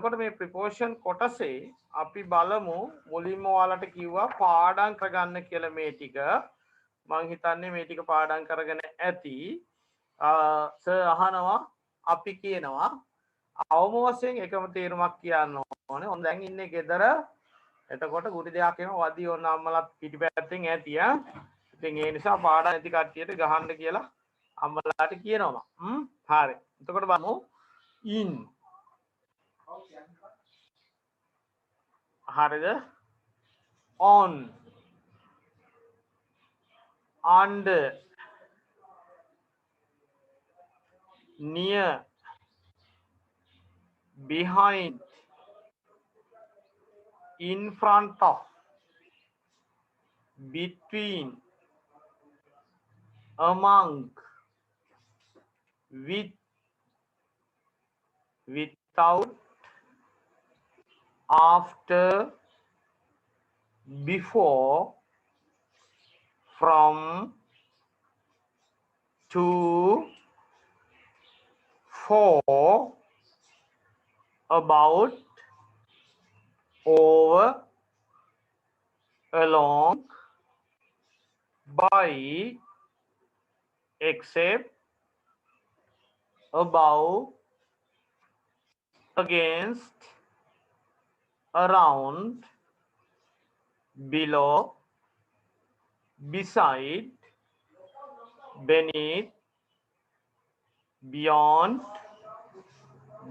එතකොට මේ ප්‍රිපෝෂන් කොටසේ අපි බලමු මුලින්ම ඔයාලට කිව්වා පාඩම් කරගන්න කියලා මේ ටික. මං හිතන්නේ මේ ටික පාඩම් කරගෙන ඇති. සර් අහනවා අපි කියනවා අවම වශයෙන් එකම තේරුමක් කියන්න ඕනේ. ඔන්න දැන් ඉන්නේ ගෙදර. එතකොට ගුටි දෙකක් එම වදී ඕන අම්මලත් පිටිපැත්තෙන් ඇති ඈ. ඉතින් ඒ නිසා පාඩම් ඇති කට්ටියට ගහන්න කියලා අම්මලාට කියනවා. හරි. එතකොට බලමු in හරිද? on under near behind in front of between among with without after before from to for about over along by except above against around below beside beneath beyond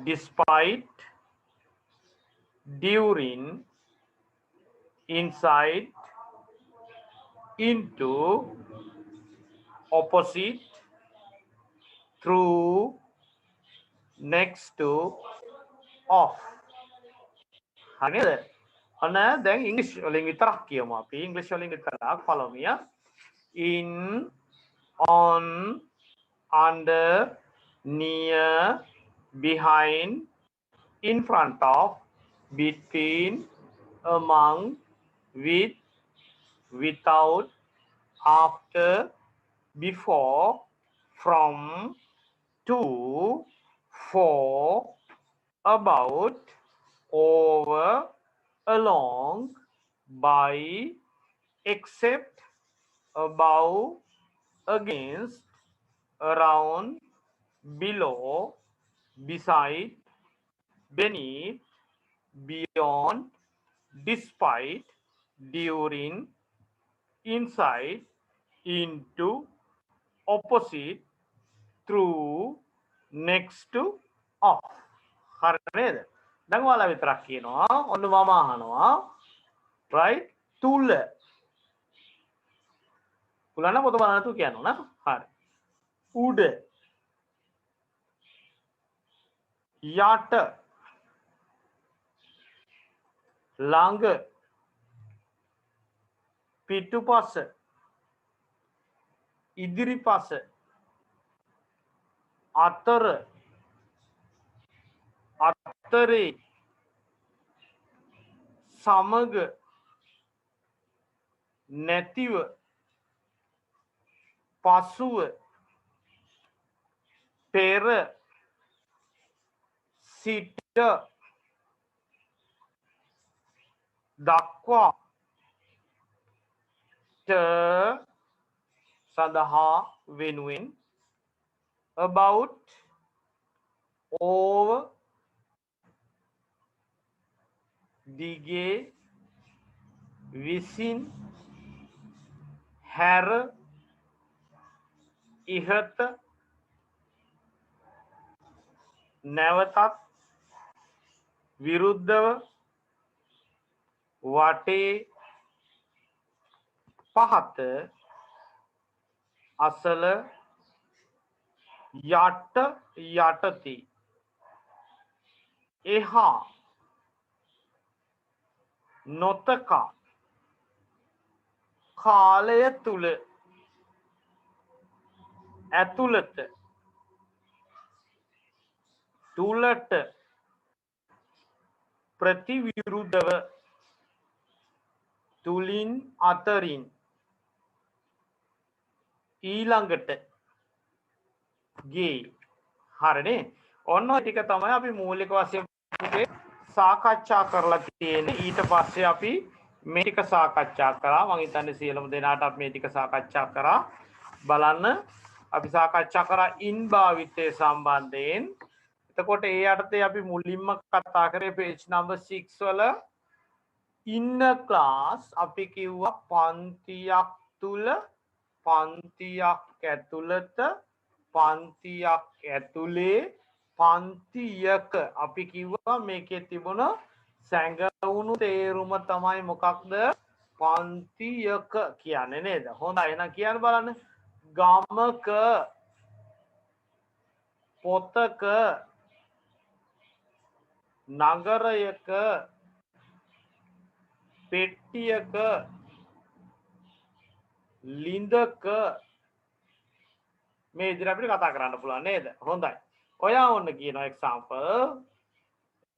despite during inside into opposite through next to off. හරිද? අන්න දැන් ඉංග්‍රීසි වලින් විතරක් කියමු අපි. ඉංග්‍රීසි වලින් විතරක් follow me. In, on, under, near, behind, in front of, between, among, with, without, after, before, from, to, for, about, over, along, by, except, above, against, around, below, beside, beneath, beyond, despite, during, inside, into, opposite, through, next to, off. හරි නේද? දැන් ඔයාලා විතරක් කියනවා. ඔන්න මම අහනවා. right? තුල. තුල නම් පොත බලන්න තු කියනවා නා. හරි. උඩ. යට. ළඟ. පිටුපස. ඉදිරිපස. අතර. අතරේ. සමග. නැතිව. පසුව. පෙර. සිට. දක්වා. ට සඳහා වෙනුවෙන්. about, over, දිගේ, විසින්, හැර, ඉහත, නැවතත්, විරුද්ධව, වටේ, පහත, අසල, යට, යටතේ, එහා, නොතකා, කාලය තුල, ඇතුළත, තුලට, ප්‍රතිවිරුද්ධව, තුලින්, අතරින්, ඊළඟට, ගේ. හරිනේ? ඔන්න ඔය ටික තමයි අපි මූලික වශයෙන් සාකච්ඡා කරලා තියෙන්නේ. ඊට පස්සේ අපි මේ ටික සාකච්ඡා කරා. මම හිතන්නේ සියලුම දෙනාට අපි මේ ටික සාකච්ඡා කරා. බලන්න අපි සාකච්ඡා කරා ඉන් භාවිතය සම්බන්ධයෙන්. එතකොට ඒ යටතේ අපි මුලින්ම කතා කරේ page number 6 වල in a class අපි කිව්වා පන්තියක් තුල පන්තියක් ඇතුළත පන්තියක් ඇතුලේ පන්තියක අපි කිව්වා මේකේ තිබුණ සැඟවුණු තේරුම තමයි මොකක්ද පන්තියක කියන්නේ නේද? හොඳයි එහෙනම් කියන්න බලන්න. ගමක පොතක නගරයක පෙට්ටියක ලිඳක මේ විදිහට අපිට කතා කරන්න පුළුවන් නේද? හොඳයි. ඔයා ඔන්න කියනවා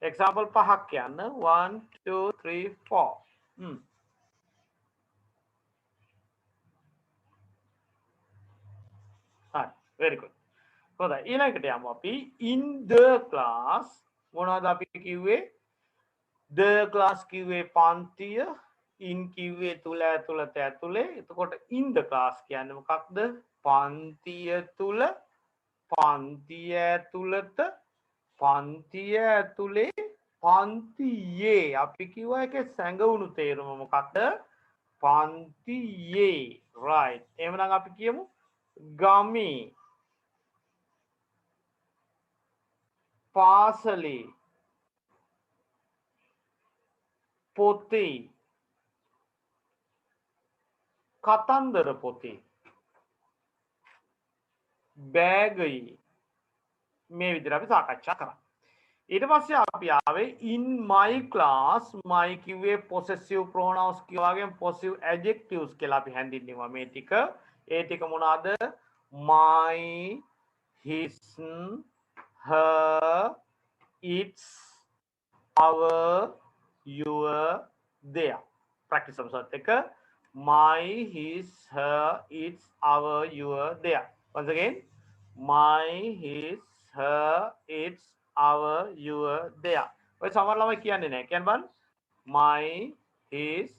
example පහක් කියන්න 1 2 3 4 හරි very good. හොඳයි ඊළඟට යමු අපි in the class මොනවද අපි කිව්වේ the class කිව්වේ පන්තිය in කිව්වේ තුල ඇතුළත ඇතුලේ එතකොට in the class කියන්නේ මොකක්ද පන්තිය තුල පන්තිය ඇතුළත පන්තිය ඇතුලේ පන්තියේ අපි කිව්වා ඒකේ සැඟවුණු තේරුම මොකක්ද පන්තියේ right එහෙනම් අපි කියමු ගමේ පාසලේ පොතේ කතන්දර පොතේ බෑගයේ මේ විදිහට අපි සාකච්ඡා කරා. ඊට පස්සේ අපි ආවේ in my class my කිව්වේ possessive pronouns කියවාගෙන් possessive adjectives කියලා අපි හැඳින්වුවා මේ ටික. ඒ ටික මොනවාද? my his her its our your their practice සමසත් එක my his her its our your their once again my his her its our your their ඔය සමහර ළමයි කියන්නේ නැහැ කියන්න බලන්න my his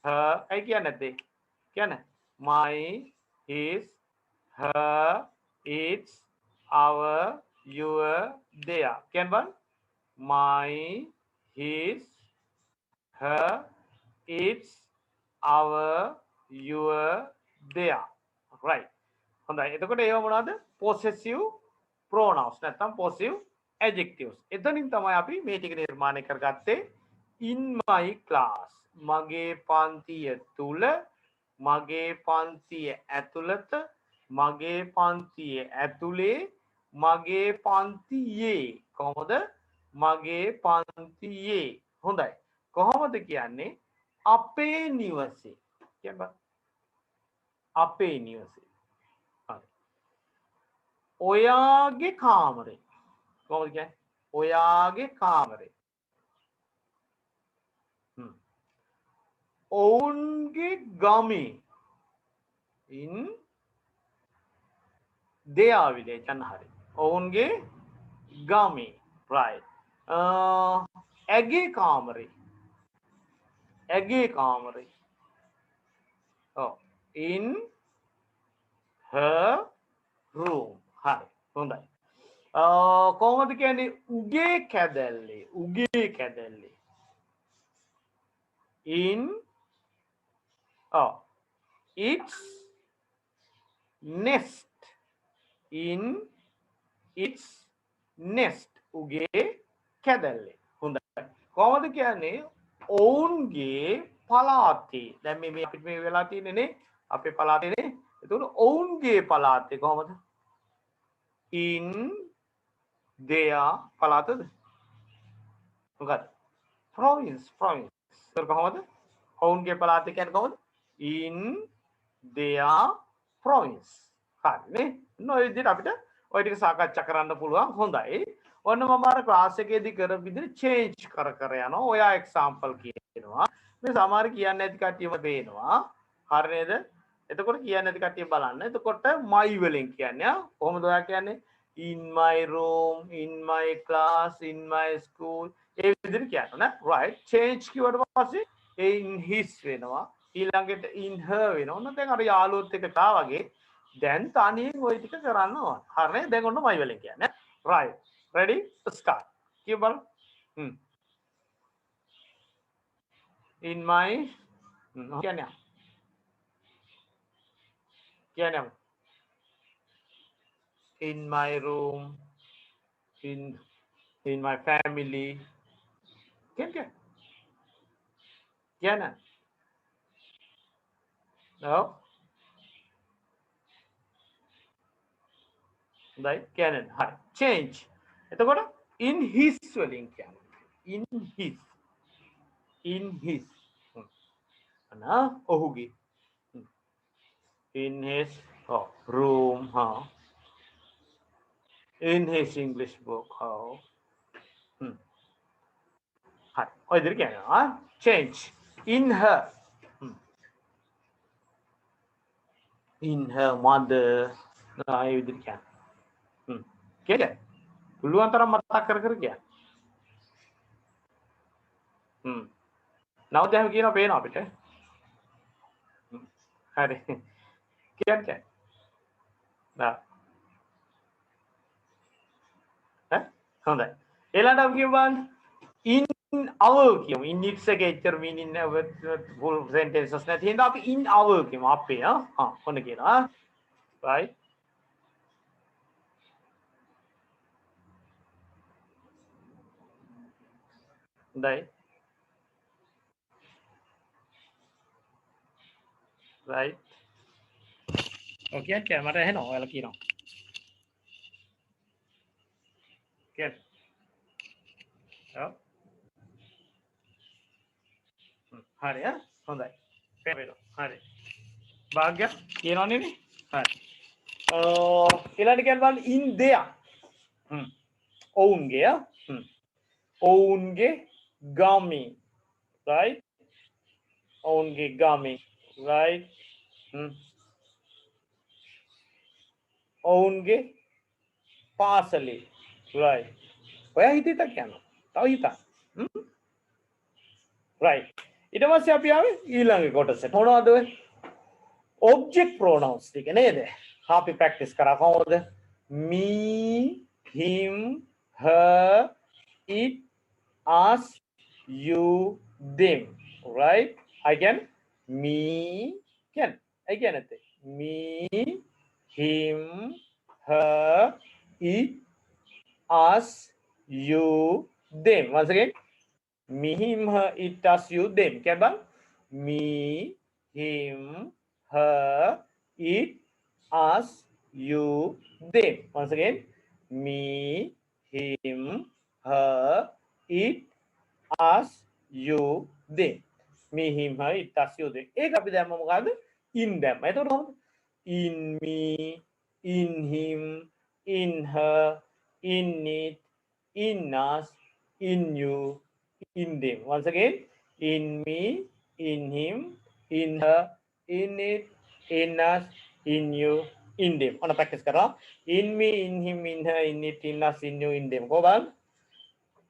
her අය කියන්නේ නැත්තේ කියන්න my his her its our your their කියන්න බලන්න my his her its our your their right හොඳයි එතකොට ඒව මොනවද possessive pronouns නැත්නම් possessive adjectives එතනින් තමයි අපි මේ ටික නිර්මාණය කරගත්තේ in my class මගේ පන්තිය තුල මගේ පන්තිය ඇතුළත මගේ පන්තිය ඇතුලේ මගේ පන්තියේ කොහොමද මගේ පන්තියේ හොඳයි කොහොමද කියන්නේ අපේ නිවසේ කියන්න අපේ නිවසේ හරි ඔයාගේ කාමරේ කොහොමද කියන්නේ ඔයාගේ කාමරේ ඔවුන්ගේ ගමේ in their village අන්න හරි ඔවුන්ගේ ගමේ right ඇගේ කාමරේ ඇගේ කාමරේ in her room හරි හොඳයි කොහොමද කියන්නේ උගේ කැදැල්ලේ in its nest in its nest උගේ කැදැල්ලේ හොඳයි කොහොමද කියන්නේ ඔවුන්ගේ පළාතේ දැන් මේ අපිට මේ වෙලා තියෙන්නේ නේ අපේ පළාතේනේ එතකොට ඔවුන්ගේ පළාතේ කොහොමද in their පළාතද මොකද province ඒක කොහොමද ඔවුන්ගේ පළාතේ කියන්නේ කොහොමද in their province හරිනේ නෝ ඒ විදිහට අපිට ඔය ටික සාකච්ඡා කරන්න පුළුවන් හොඳයි ඔන්න මම අර ක්ලාස් එකේදී කරපු විදිහට චේන්ජ් කර යනවා ඔයා එක්සැම්පල් කියනවා මේ සමහර කියන්නේ නැති කට්ටියම පේනවා හරි නේද එතකොට කියන්නේ නැති කට්ටිය බලන්න එතකොට my වලින් කියන්නේ කොහොමද ඔයා කියන්නේ in my room in my class in my school ඒ විදිහට කියනවා නේ right change කිව්වට පස්සේ ඒ in his වෙනවා ඊළඟට in her වෙනවා ඔන්න දැන් අර යාළුවොත් එක්ක තා වගේ දැන් තනියෙන් ওই ටික කරන්න ඕන හරිනේ දැන් ඔන්න my වලින් කියන්නේ right ready start කියව බලන්න in my කියන්නේ කියන්නේ in my room in my family කියන්නේ කියන්නේ no right කියන්නේ හරි change එතකොට in his වලින් කියන්නේ in his අනා ඔහුගේ in his room in his English book හරි ඔය විදිහට කියනවා change in her in her mother ඒ විදිහට කියන්නේ කියද පුළුවන් තරම් මතක් කර කර කියන්න නව දැන් කියනවා පේනවා අපිට හරි කියන්නේ හොඳයි ඊළඟට අපි කියවන්න in our කියමු in its එක එච්චර meaning full sentences නැති හින්දා අපි in our කියමු අපේ ඔන්න කියනවා right හොඳයි right okay okay මට ඇහෙනවා ඔයාලා කියනවා කියන්න හරි හොඳයි පේනවා හරි භාග්‍ය කියනවනේ නේ හරි ඊළඟට කියන්න බලන්න in there ඔවුන්ගේ ගමේ right ඔවුන්ගේ ගමේ right ඔවුන්ගේ පාසලේ right ඔයා හිතේ කියනවා තව හිතා right ඊට පස්සේ අපි ආවේ ඊළඟ කොටසට මොනවද ඔය object pronouns ටික නේද අපි practice කරා කොහොමද me him her it us you them right again me again me him her it us you them once again me him her it us you them क्या बात me him her it us you them once again me him her it us you them me him her it us you them ඒක අපි දැම්ම මොකද්ද in දැම්ම එතකොට කොහොමද in me in him in her in it in us in you in them once again in me in him in her in it in us in you in them on practice kara in me in him in her in it in us in you in them go bal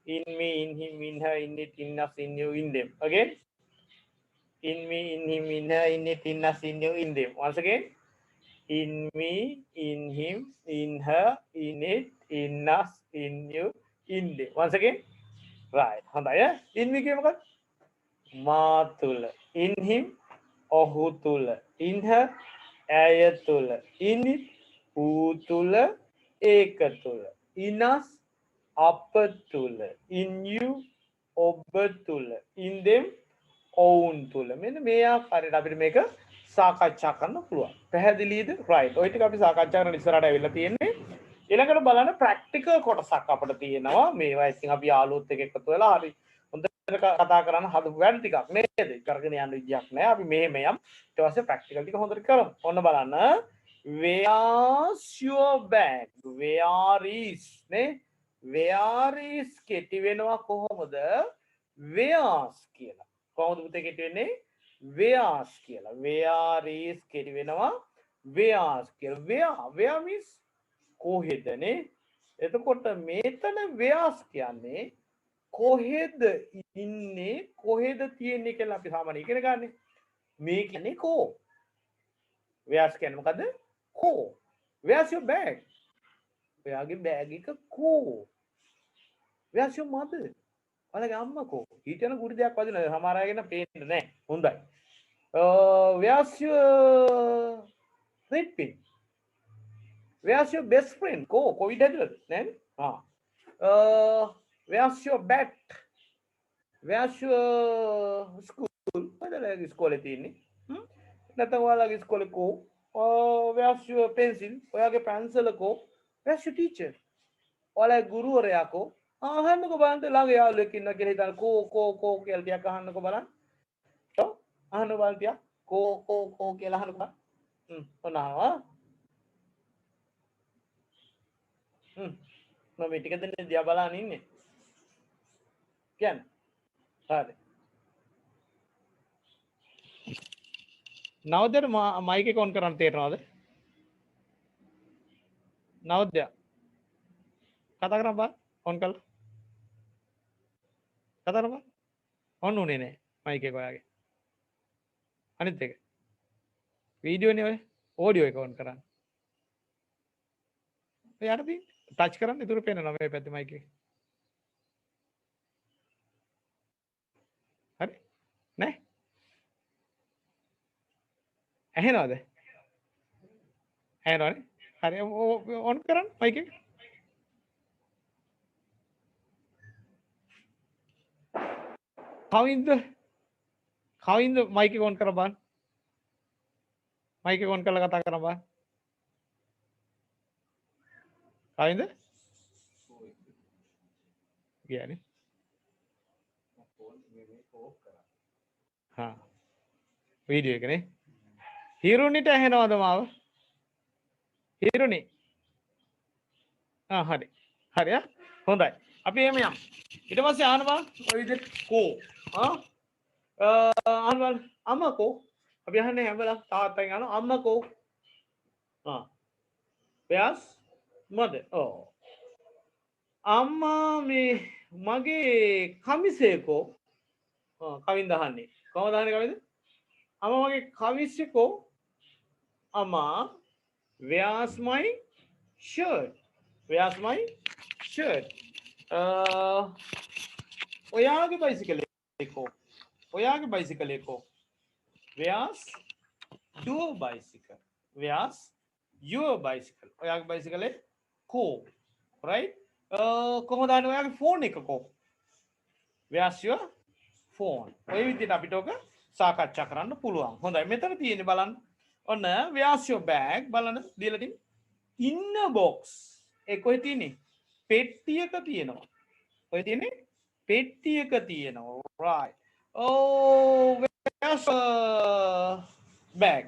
in me in him in her in it in us in you in them again in me in him in her in it in us in you in them once again in me in him in her in it in us in you in them once again right හොඳයි in me කිය මොකක්ද මා තුල in him ඔහු තුල in her ඇය තුල in it ඌ තුල ඒක තුල in us අප තුල in you ඔබ තුල in them ඔවුන් තුල මෙන්න මේ ආකාරයට අපිට මේක සාකච්ඡා කරන්න පුළුවන් පැහැදිලිද right ඔය ටික අපි සාකච්ඡා කරන ඉස්සරහට ඇවිල්ලා තියෙන්නේ ඊළඟට බලන්න ප්‍රැක්ටිකල් කොටසක් අපිට තියෙනවා මේවා ඉතින් අපි යාළුවොත් එක්ක එකතු වෙලා හරි හොඳට කතා කරන්න හදපු වැඩ ටිකක් නේද කරගෙන යන්න විදියක් නැහැ අපි මෙහෙම යම් ඊට පස්සේ ප්‍රැක්ටිකල් ටික හොඳට කරමු ඔන්න බලන්න where's your bag where is නේ where is කෙටි වෙනවා කොහොමද where's කියලා කොහොමද පුතේ කෙටි වෙන්නේ where's කියලා where is කෙටි වෙනවා where's කියලා where means කොහෙදනේ එතකොට මේතන where's කියන්නේ කොහෙද ඉන්නේ කොහෙද තියෙන්නේ කියලා අපි සාමාන්‍යයෙන් ඉගෙන ගන්න. මේ කියන්නේ කෝ. where's කියන්නේ මොකද්ද? කෝ. where's your bag? ඔයාගේ බෑග් එක කෝ. where's your mother? ඔයාගේ අම්මා කෝ. ඊටන කුඩි දෙයක් වදිනවා. සමහර අයගෙන පේන්නේ නැහැ. හොඳයි. where's your red pin? where's your best friend? කෝ කොවිඩ් ඇතුළත නේද? where's your bat? where's your school? ඔයාලගේ ඉස්කෝලේ තියෙන්නේ. නැත්නම් ඔයාලගේ ඉස්කෝලේ කෝ? where's your pencil? ඔයාගේ පැන්සල කෝ? where's your teacher? ඔයාලගේ ගුරුවරයා කෝ? අහන්නකෝ බලන්න ළඟ යාළුවෙක් ඉන්නවා කියලා හිතන කෝ කියලා ටිකක් අහන්නකෝ බලන්න. අහන්න බලන්න ටිකක් කෝ කියලා අහන්නකෝ. ඔන්න අහනවා. මම මේ ටික දෙන්නේ දිහා බලන් ඉන්නේ. කියන්නේ. හරි. නවදට මයික් එක ඔන් කරන්න තේරෙනවද? නවද? කතා කරන්න බා ඔන් කළා. කතා කරන්න බා. ඔන් උනේ නෑ මයික් එක ඔයාගේ. අනිත් එක. වීඩියෝනේ ඔය ඔඩියෝ එක ඔන් කරන්න. ඔයාට තියෙන්නේ ටච් කරන්න ඉතුරු පේනවා මේ පැත්තේ මයික් එක. හරි? නෑ? ඇහෙනවද? ඇහෙනවනේ? හරි ඔන් කරන්න මයික් එක. කවින්ද මයික් එක ඔන් කරලා බලන්න. මයික් එක ඔන් කරලා කතා කරන්න බලන්න. කවින්ද? කියන්නේ. හා. වීඩියෝ එකනේ. හිරුනිට ඇහෙනවද මාව? හිරුනි. හරි. හරි හොඳයි. අපි එහෙම යමු. ඊට පස්සේ අහන්න බලන්න ඔය විදිහට කෝ. අහන්න බලන්න අම්මා කෝ. අපි අහන්නේ හැමදාම තාත්තගෙන් අහනවා අම්මා කෝ. where's mother? අම්මා මේ මගේ කමිසය කෝ. කවින්ද අහන්නේ. කොහොමද අහන්නේ කවින්ද? අම්මා මගේ කමිසය කෝ. අම්මා where's my shirt? where's my shirt? ඔයාගේ බයිසිකලේ කෝ. ඔයාගේ බයිසිකලේ කෝ. where's your bicycle? where's your bicycle? ඔයාගේ බයිසිකලේ කෝ. right? කොහොමද අහන්නේ ඔයාගේ ෆෝන් එක කෝ? where's your phone? ඔය විදිහට අපිට ඔක සාකච්ඡා කරන්න පුළුවන්. හොඳයි. මෙතන තියෙන්නේ බලන්න. ඔන්න where's your bag බලන්න දීලා තියෙන්නේ. in a box. ඒ කොහෙ තියෙන්නේ? පෙට්ටියක තියෙනවා. කොහෙ තියෙන්නේ? පෙට්ටියක තියෙනවා. right. where's bag?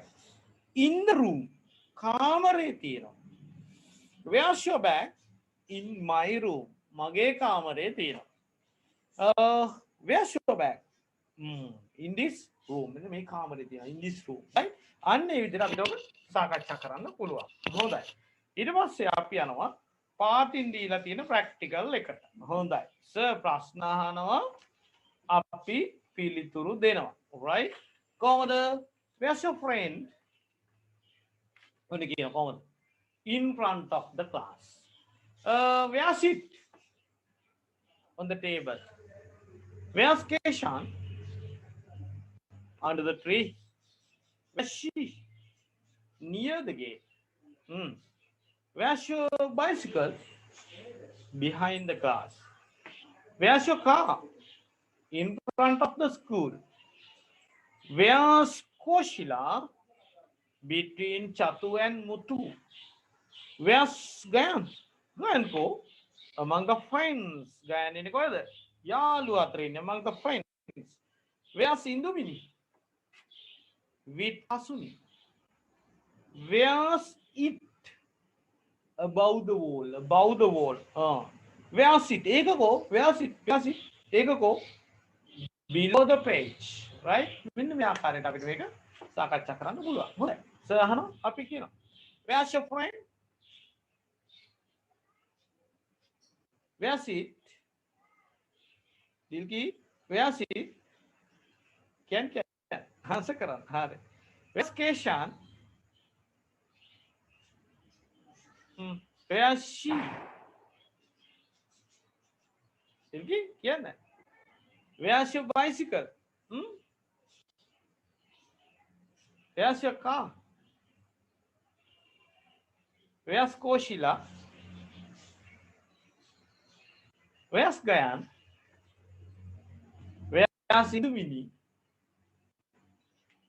in the room. කාමරේ තියෙනවා. where's your bag? in my room. මගේ කාමරේ තියෙනවා. where's your bag? in this room. මේ කාමරේ තියෙනවා. in this room. right? අන්න ඒ විදිහට අපිට ඔක සාකච්ඡා කරන්න පුළුවන්. හොඳයි. ඊට පස්සේ අපි යනවා පාටින් දීලා තියෙන ප්‍රැක්ටිකල් එකට. හොඳයි. සර් ප්‍රශ්න අහනවා අපි පිළිතුරු දෙනවා. right? කොහොමද? where's your friend? ඔන්න කියන කොහොමද? in front of the class. where's it? on the table. where's Keshan? under the tree. where's she? near the gate. Where's your bicycle? behind the class. Where's your car? in front of the school. Where's Koshila? between Chatu and Mutu. Where's Gayan? Gayan ko among the friends. Gayan ini ko ada. Yalu atrin among the friends. Where's Indumini? with Asuni. Where's it? above the wall. above the wall. where's it? Eka ko. where's it? where's it? Eka ko below the page. right? මෙන්න මේ ආකාරයට අපිට මේක සාකච්ඡා කරන්න පුළුවන්. හොඳයි. Sir අහනවා අපි කියනවා. where's your friend? where's it? दिल की व्यासी क्या क्या आंसर करा हाँ रे व्यास्केशन व्यासी दिल की क्या ना Where's your bicycle? Hmm? Where's your car? Where's Koshila? Where's Gayan? Where's Indumini?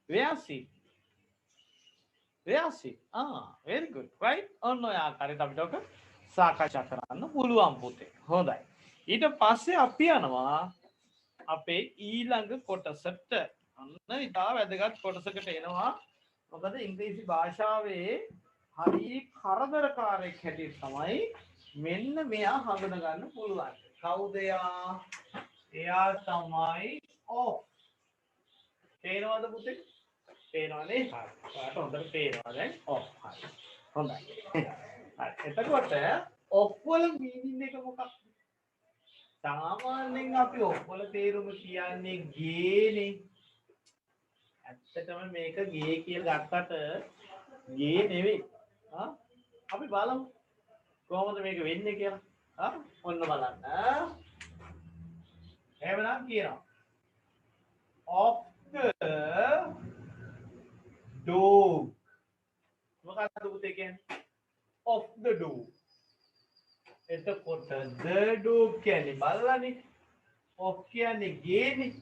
Where's he? Where's he? Ah, very good. Right? ඔන්න ඔය ආකාරයට අපිට ඔක සාකච්ඡා කරන්න පුළුවන් පුතේ. හොඳයි. ඊට පස්සේ අපි යනවා අපේ ඊළඟ කොටසට. අන්න ඉතා වැදගත් කොටසකට එනවා. මොකද ඉංග්‍රීසි භාෂාවේ හරි කරදරකාරයෙක් හැටියට තමයි මෙන්න මෙයා හඳුන ගන්න පුළුවන්. කවුද එයා? එයා තමයි ඔෆ්. තේරෙනවද පුතේ? තේරෙනවනේ? හරි. ඔයාලට හොඳට තේරෙනවා දැන් ඔෆ්. හරි. හොඳයි. හරි. එතකොට ඔෆ් වල මීනින් එක මොකක්ද? සාමාන්‍යයෙන් අපි ඔෆ් වල තේරුම කියන්නේ ගේනේ. ඇත්තටම මේක ගේ කියලා ගත්තට ගේ නෙවෙයි. අපි බලමු කොහොමද මේක වෙන්නේ කියලා. ඔන්න බලන්න. එහෙමනම් කියනවා of the dog. මොකක්ද පුතේ කියන්නේ? of the dog. එතකොට the dog කියන්නේ බල්ලානේ. of කියන්නේ ගේනේ.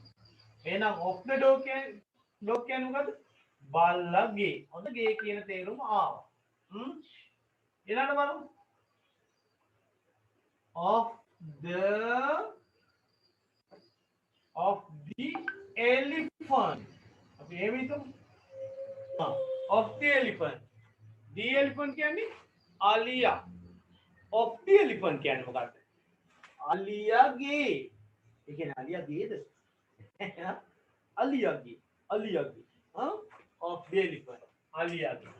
එහෙනම් of the dog කියන්නේ මොකද්ද? බල්ලාගේ. හොඳ ගේ කියන තේරුම ආවා. ඊළඟට බලමු. of the elephant. අපි එහෙම හිතමු. of the elephant. the elephant කියන්නේ අලියා. of the elephant කියන්නේ මොකක්ද? අලියාගේ. ඒ කියන්නේ අලියාගේද? අලියාගේ. of the elephant. අලියාගේ.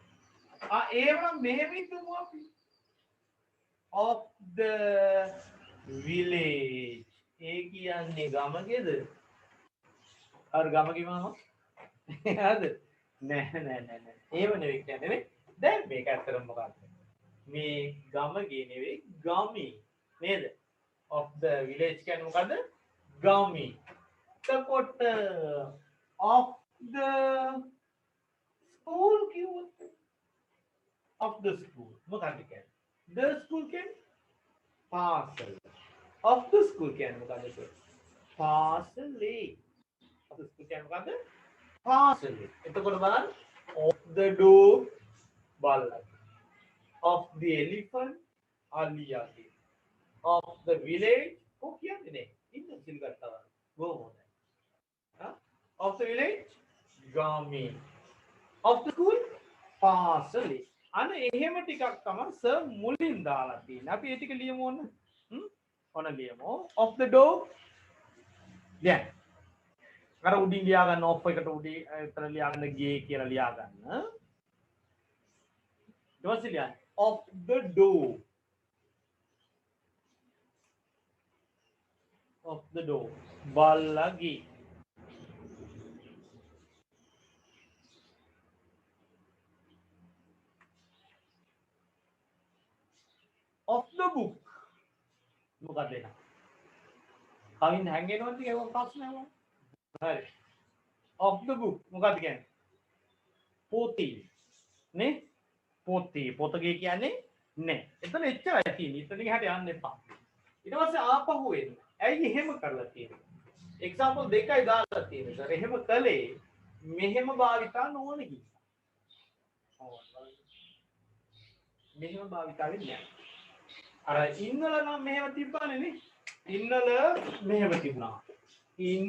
ඒවනම් මෙහෙම හිතමු අපි. of the village. ඒ කියන්නේ ගමගේද? අර ගමගේ මාමා? හරිද? නෑ. ඒව නෙවෙයි කියන්නේ. දැන් මේක ඇත්තටම මොකක්ද? මේ ගමගේ නෙවෙයි ගමී. නේද? of the village කියන්නේ මොකද්ද? ගමී. එතකොට of the school කිව්වොත් of the school මොකක්ද කියන්නේ? the school කියන්නේ පාසල. of the school කියන්නේ මොකද්ද? පාසලේ. of the school කියන්නේ මොකද්ද? පාසලේ. එතකොට බලන්න of the dog බල්ලාගේ. of the elephant අලියාගේ. of the village ඔය කියන්නේ නේ. ඉන්න සිල් ගත්තා. බොහොම හොඳයි. of the village ගාමී. of the school පාසලේ. අන්න එහෙම ටිකක් තමයි සර් මුලින් දාලා තියෙන්නේ. අපි ඒ ටික ලියමු ඕන. ඔන්න ලියමු. of the dog. දැන් අර උඩින් ලියා ගන්න ඔෆ් එකට උඩින් එතන ලියා ගන්න ගේ කියලා ලියා ගන්න. ඊට පස්සේ ලියන්න of the dog. of the dog. බල්ලාගේ. of the book. මොකක්ද එන? කවින් හැංගෙනවද කියලා ප්‍රශ්නයක්. හරි. of the book මොකක්ද කියන්නේ? පොතේ. නේ? පොතේ. පොතගේ කියන්නේ නෑ. එතන එච්චරයි තියෙන්නේ. එතනින් හැට යන්න එපා. ඊට පස්සේ ආපහු එන්න. ඇයි එහෙම කරලා තියෙන්නේ? එක්සැම්පල් දෙකයි දාලා තියෙන්නේ. සර් එහෙම කළේ මෙහෙම භාවිතා නොවන නිසා. මෙහෙම භාවිතා වෙන්නේ නෑ. අර ඉන්නල නම් මෙහෙම තිබ්බනේ නේ. ඉන්නල මෙහෙම තිබුණා. in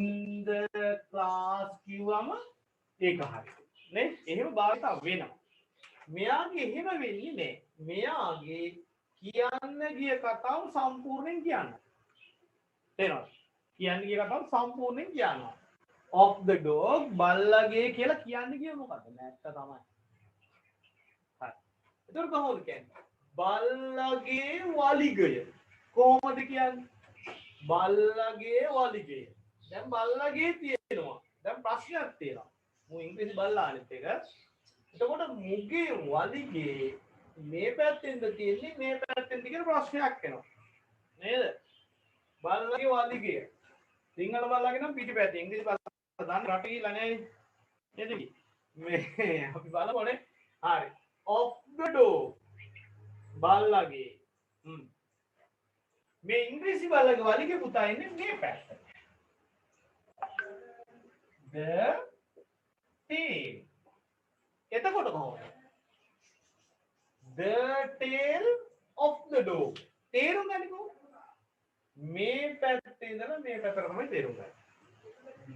the class කිව්වම ඒක හරියි. නේ? එහෙම භාවිතා වෙනවා. මෙයාගේ එහෙම වෙන්නේ නෑ. මෙයාගේ කියන්න ගිය කතාව සම්පූර්ණයෙන් කියන්න. තේරෙනවද? කියන්න ගිය කතාව සම්පූර්ණයෙන් කියනවා. of the dog බල්ලාගේ කියලා කියන්න ගිය මොකද්ද? නැත්ත තමයි. හරි. ඒතර කොහොමද කියන්නේ? බල්ලාගේ වලිගය. කොහොමද කියන්නේ? බල්ලගේ වලිගය. දැන් බල්ලගේ තියෙනවා. දැන් ප්‍රශ්නයක් තියෙනවා. මු ඉංග්‍රීසි බල්ලා අනිත් එක. එතකොට මුගේ වලිගේ මේ පැත්තෙන්ද තියෙන්නේ මේ පැත්තෙන්ද කියලා ප්‍රශ්නයක් එනවා. නේද? බල්ලගේ වලිගය. සිංහල බල්ලාගේ නම් පිටිපැත්තේ ඉංග්‍රීසි බල්ලා දාන්න රට ගිහලා නැහැ. නේද? මේ අපි බලමුනේ. හරි. of the door. බල්ලගේ. මේ ඉංග්‍රීසි බල්ලගේ වලිගේ පුතා ඉන්නේ මේ පැත්තට. the tail. එතකොට කොහොමද? the tail of the dog. තේරුම් ගන්නකො. මේ පැත්තේ ඉඳලා මේ පැත්තට තමයි තේරුම් ගන්න.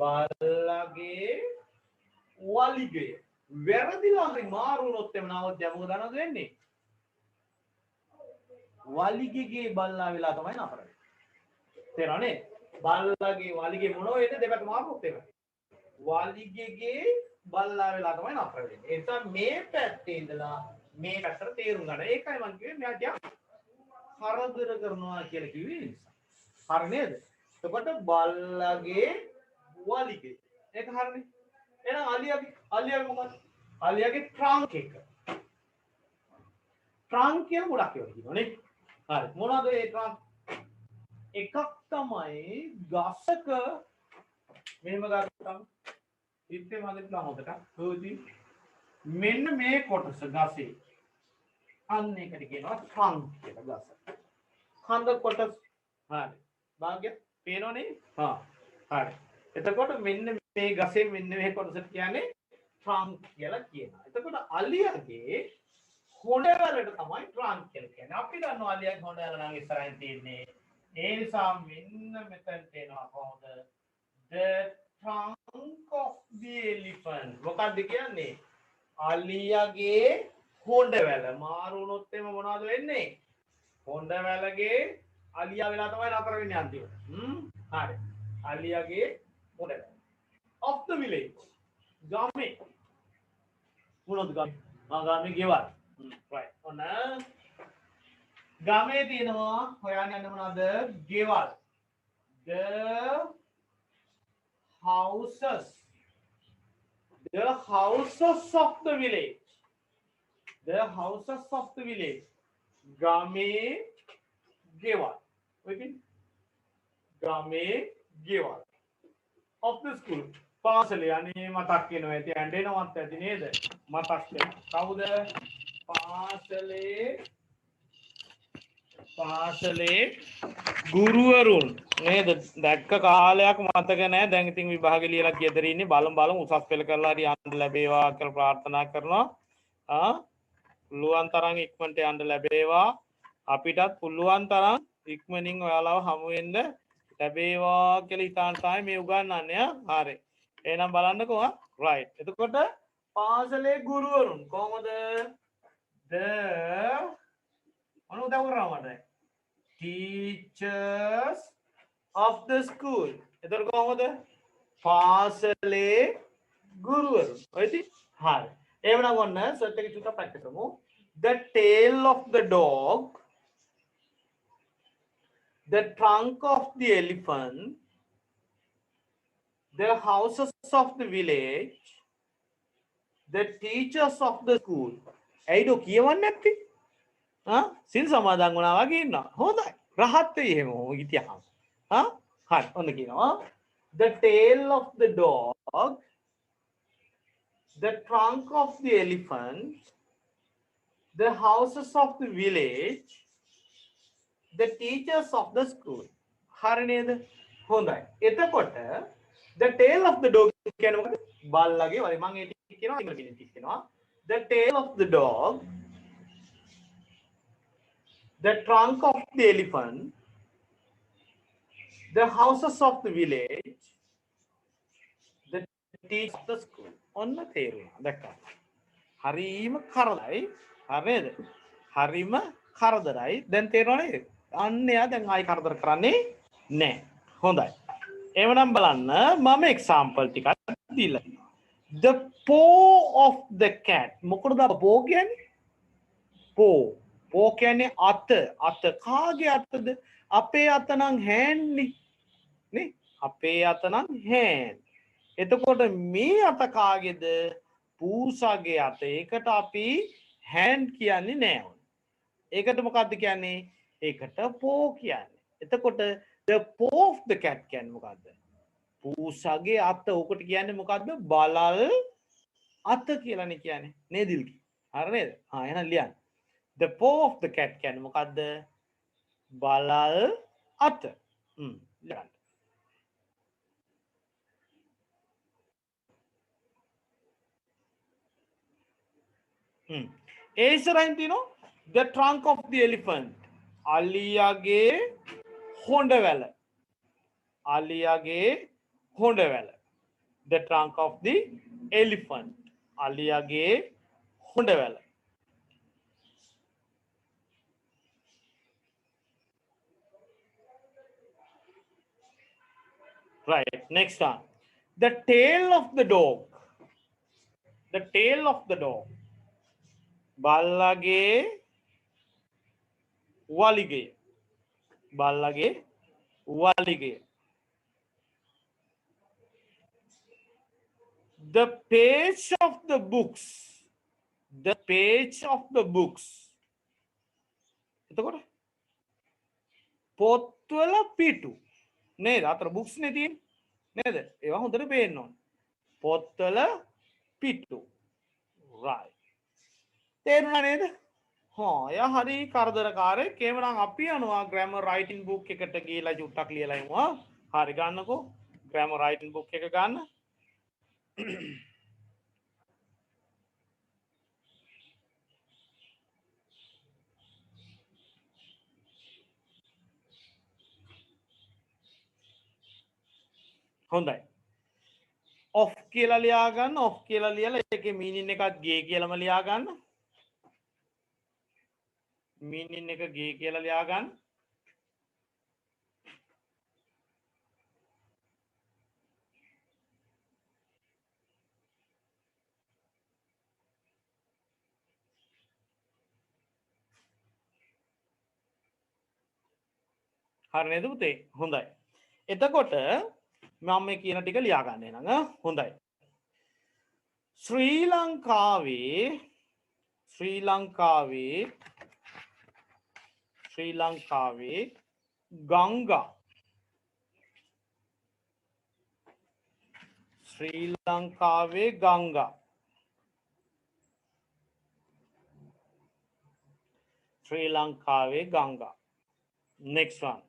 බල්ලගේ වලිගය. වැරදිලා හරි මාරු වුණොත් එම නවද යමුද දනවද වෙන්නේ? වලිගගේ බල්ලා වෙලා තමයි නතර වෙන්නේ. තේරෙනවනේ? බල්ලගේ වලිගේ මොන වේද දෙපැත්ත මාරුනොත් ඒක. වලිගගේ බල්ලා වෙලා තමයි නතර වෙන්නේ. ඒ නිසා මේ පැත්තේ ඉඳලා මේ පැත්තට තේරුම් ගන්න. ඒකයි මම කිව්වේ මෙයා ටිකක් හරදර කරනවා කියලා කිව්වේ ඒ නිසා. හරි නේද? එතකොට බල්ලගේ වලිගේ. ඒක හරිනේ. එහෙනම් අලියාගේ මොකක්ද? අලියාගේ ට්‍රංක් එක. ට්‍රංක් කියන ගොඩක් ඒවා කියනවා නේ. හරි. මොනවද ඒ ට්‍රංක්? එකක් තමයි ගසක මෙහෙම ගත්තම ඉත්තේ මගෙත් හොදට හොදි මෙන්න මේ කොටස ගසේ අන්න එකට කියනවා ට්‍රංක් කියලා ගස. කඳ කොටස් හරි. භාග්‍ය පේනවනේ? හා. හරි. එතකොට මෙන්න මේ ගසේ මෙන්න මේ කොටසට කියන්නේ ට්‍රංක් කියලා කියනවා. එතකොට අලියාගේ හොඬ වලට තමයි ට්‍රංක් කියලා කියන්නේ. අපි දන්නවා අලියාගේ හොඬ වල නම් ඉස්සරහින් තියෙන්නේ. ඒ නිසා මෙන්න මෙතනට එනවා කොහොමද? The trunk of the elephant. මොකක්ද කියන්නේ? අලියාගේ හොඬ වල මාරු වුණොත් එම මොනවද වෙන්නේ? හොඬ වලගේ අලියා වෙලා තමයි නතර වෙන්නේ අන්තිමට. හරි. අලියාගේ හොඬ වල. Of the village. ගාමේ. මොනවද ගාමේ? ගාමේ ගෙවල්. right. ඔන්න ගාමේ තියෙනවා හොයන්න යන්න මොනවද? ගෙවල්. The houses. The houses of the village. The houses of the village. ගාමේ ගෙවල්. okay? ගාමේ ගෙවල්. of the school. පාසලේ අනේ මතක් වෙනවා ඇති ඇඬෙනවත් ඇති නේද? මතක් වෙනවා. කවුද? පාසලේ ගුරුවරුන් නේද? දැක්ක කාලයක් මතක නැහැ. දැන් ඉතින් විභාගෙ ලියලා ගෙදර ඉන්නේ. බලමු උසස් පෙළ කරලා හරි යන්න ලැබේවා කියලා ප්‍රාර්ථනා කරනවා. පුළුවන් තරම් ඉක්මනට යන්න ලැබේවා. අපිටත් පුළුවන් තරම් ඉක්මනින් ඔයාලව හමු වෙන්න ලැබේවා කියලා හිතාන තමයි මේ උගන්වන්නේ. හරි. එහෙනම් බලන්නකෝ. right. එතකොට පාසලේ ගුරුවරුන් කොහොමද? මොන උදව් කරනවා මට? teachers of the school. එතකොට කොහොමද? පාසලේ ගුරුවරුන්. හරිද? හරි. එහෙනම් ඔන්න සර්ච් එක චුට්ටක් ප්‍රැක්ටිස් කරමු. The tail of the dog, the trunk of the elephant, the houses of the village, the teachers of the school. ඇයිද කියවන්නේ නැත්තේ? සිල් සමාදන් වුණා වගේ ඉන්නවා. හොඳයි. රහත් වෙයි එහෙම හිටියාම. හරි. ඔන්න කියනවා. The tail of the dog, the trunk of the elephant, the houses of the village, the teachers of the school. හරි නේද? හොඳයි. එතකොට the tail of the dog කියන්නේ මොකද? බල්ලගේ වලිග. මම ඒ ටික කියනවා ඉංග්‍රීසියෙන් ටික කියනවා. The tail of the dog, the trunk of the elephant, the houses of the village, the teachers of the school. ඔන්න තේරුණා. දැක්කා. හරීම කරදරයි. හරිද? හරීම කරදරයි. දැන් තේරෙනව නේද? අන්න එයා දැන් ආයි කරදර කරන්නේ නැහැ. හොඳයි. එවනම් බලන්න මම එක්සැම්පල් ටිකක් දීලා තියෙනවා. The paw of the cat. මොකටද paw කියන්නේ? paw. පෝ කියන්නේ අත කාගේ අතද අපේ අත නම් hand නේ අපේ අත නම් hand එතකොට මේ අත කාගේද පූසාගේ අත ඒකට අපි hand කියන්නේ නෑ ඒකට මොකක්ද කියන්නේ ඒකට පෝ කියන්නේ එතකොට the paw of the cat කියන්නේ මොකක්ද පූසාගේ අත උකට කියන්නේ මොකක්ද බලල් අත කියලානේ කියන්නේ නේද දිල්කි හරි නේද එහෙනම් ලියන්න the paw of the cat කියන්නේ මොකක්ද බලල් අත ලියන්න ඒ ඉස්සරහින් තියෙනවා the trunk of the elephant අලියාගේ හොඬවැල the trunk of the elephant අලියාගේ හොඬවැල right next one the tail of the dog බල්ලගේ වලිගය the page of the books එතකොට පොත්වල පිටු නේද අතර බුක්ස් නේ තියෙන්නේ නේද ඒවා හොඳට පේන්න ඕන පොත්වල පිටු right තේරුණා නේද එයා හරි කරදරකාරයෙක් එහෙමනම් අපි යනවා grammar writing book එකට ගිහලා චුට්ටක් ලියලා ඉමු හරි ගන්නකෝ grammar writing book එක ගන්න හොඳයි off කියලා ලියා ගන්න off කියලා ලියලා ඒකේ meaning එකත් ගේ කියලාම ලියා ගන්න meaning එක ගේ කියලා ලියා ගන්න හරි නේද පුතේ හොඳයි එතකොට මම මේ කියන ටික ලියා ගන්න එහෙනම් හොඳයි ශ්‍රී ලංකාවේ ගංගා next one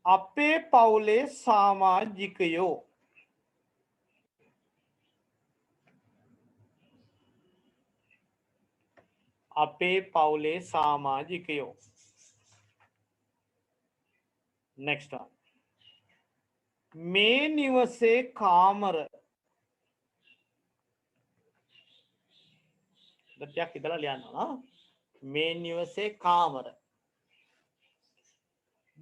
අපේ පවුලේ සමාජිකයෝ next one මේ නිවසේ කාමර දත්‍යක් ඉදලා ලියන්න මේ නිවසේ කාමර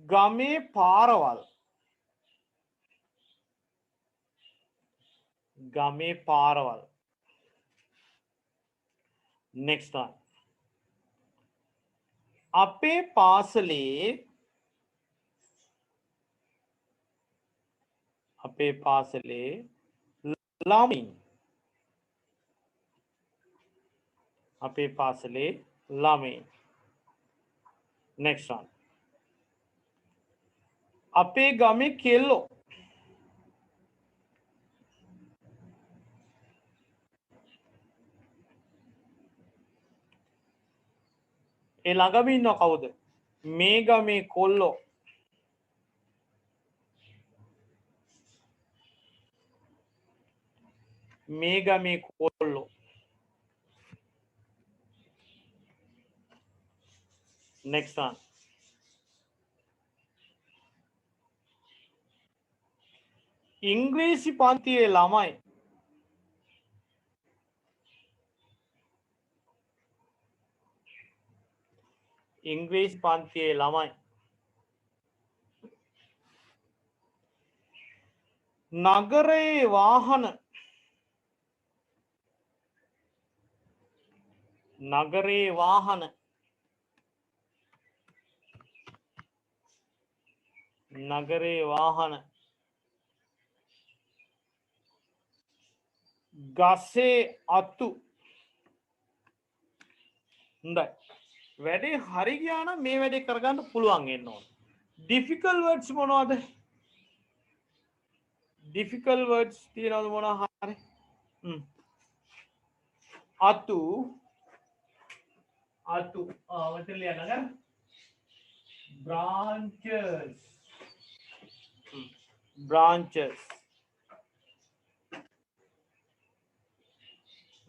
ගමේ පාරවල් next one අපේ පාසලේ ළමයින් next one අපේ ගමේ කෙල්ලෝ ඒ ළඟම ඉන්නව කවුද මේ ගමේ කොල්ලෝ next one ඉංග්‍රීසි පන්තියේ ළමයි නගරයේ වාහන නගරේ වාහන ගසේ අතු හොඳයි වැඩේ හරි ගියා නම් මේ වැඩේ කරගන්න පුළුවන් වෙන්න ඕන difficult words මොනවද difficult words තියනවද මොනවා හරි අතු අතු මෙතන ලියන්න නේද branches branches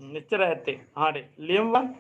මෙච්චර ඇත්තේ හරි ලියමුවන්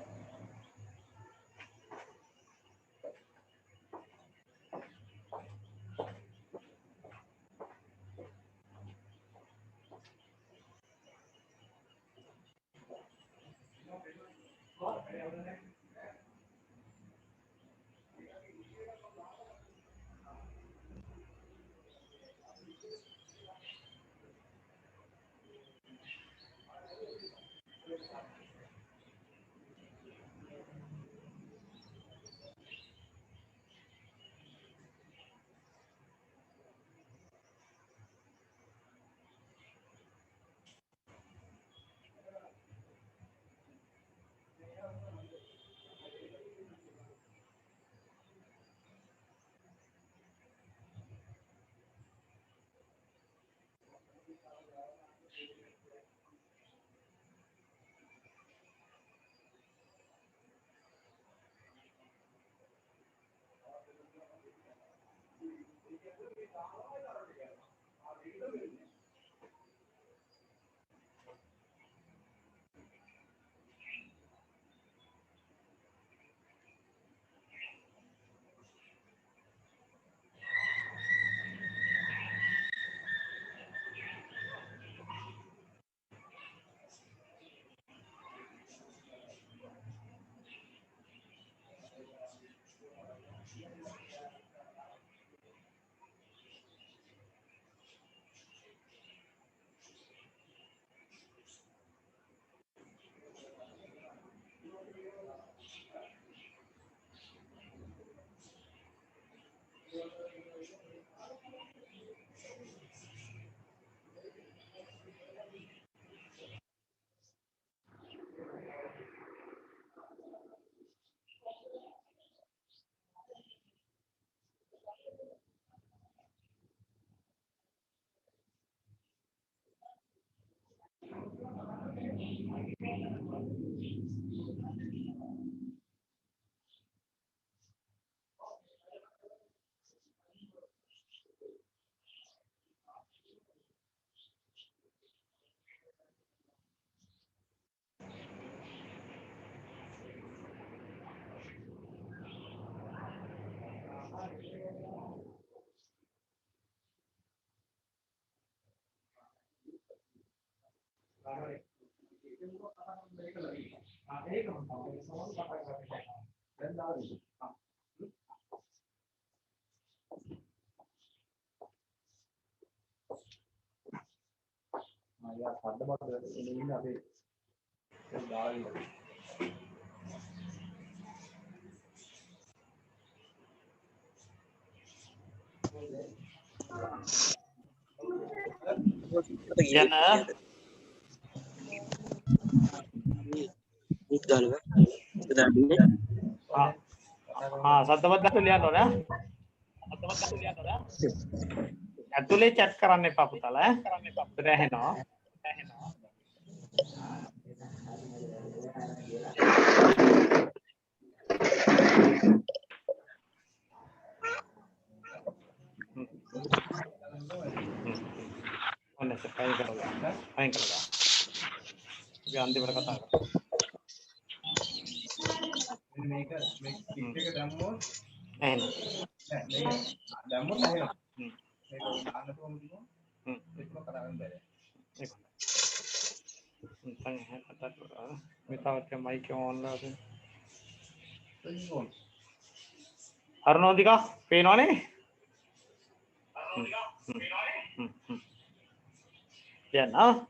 සද්දවත් ලියන්න ඕන ඇතුලේ chat කරන්න එපා පුතාලා ඈ ඇහෙනවා ඔන්න සපයි කරලා අයින් කරලා අපි අන්තිමට කතා කරමු මේක කිට් එක දැම්මොත් එහෙනම් දැම්මොත් එහෙනම් මේක දාන්න කොහොමද ඒක කතා කරන්න බැහැ ඒක නැත්නම් කතා කරා මේ තාවත් මයික් එක ඔන් කරලා තියෙනවා අරුණෝදිකා පේනවනේ යන්න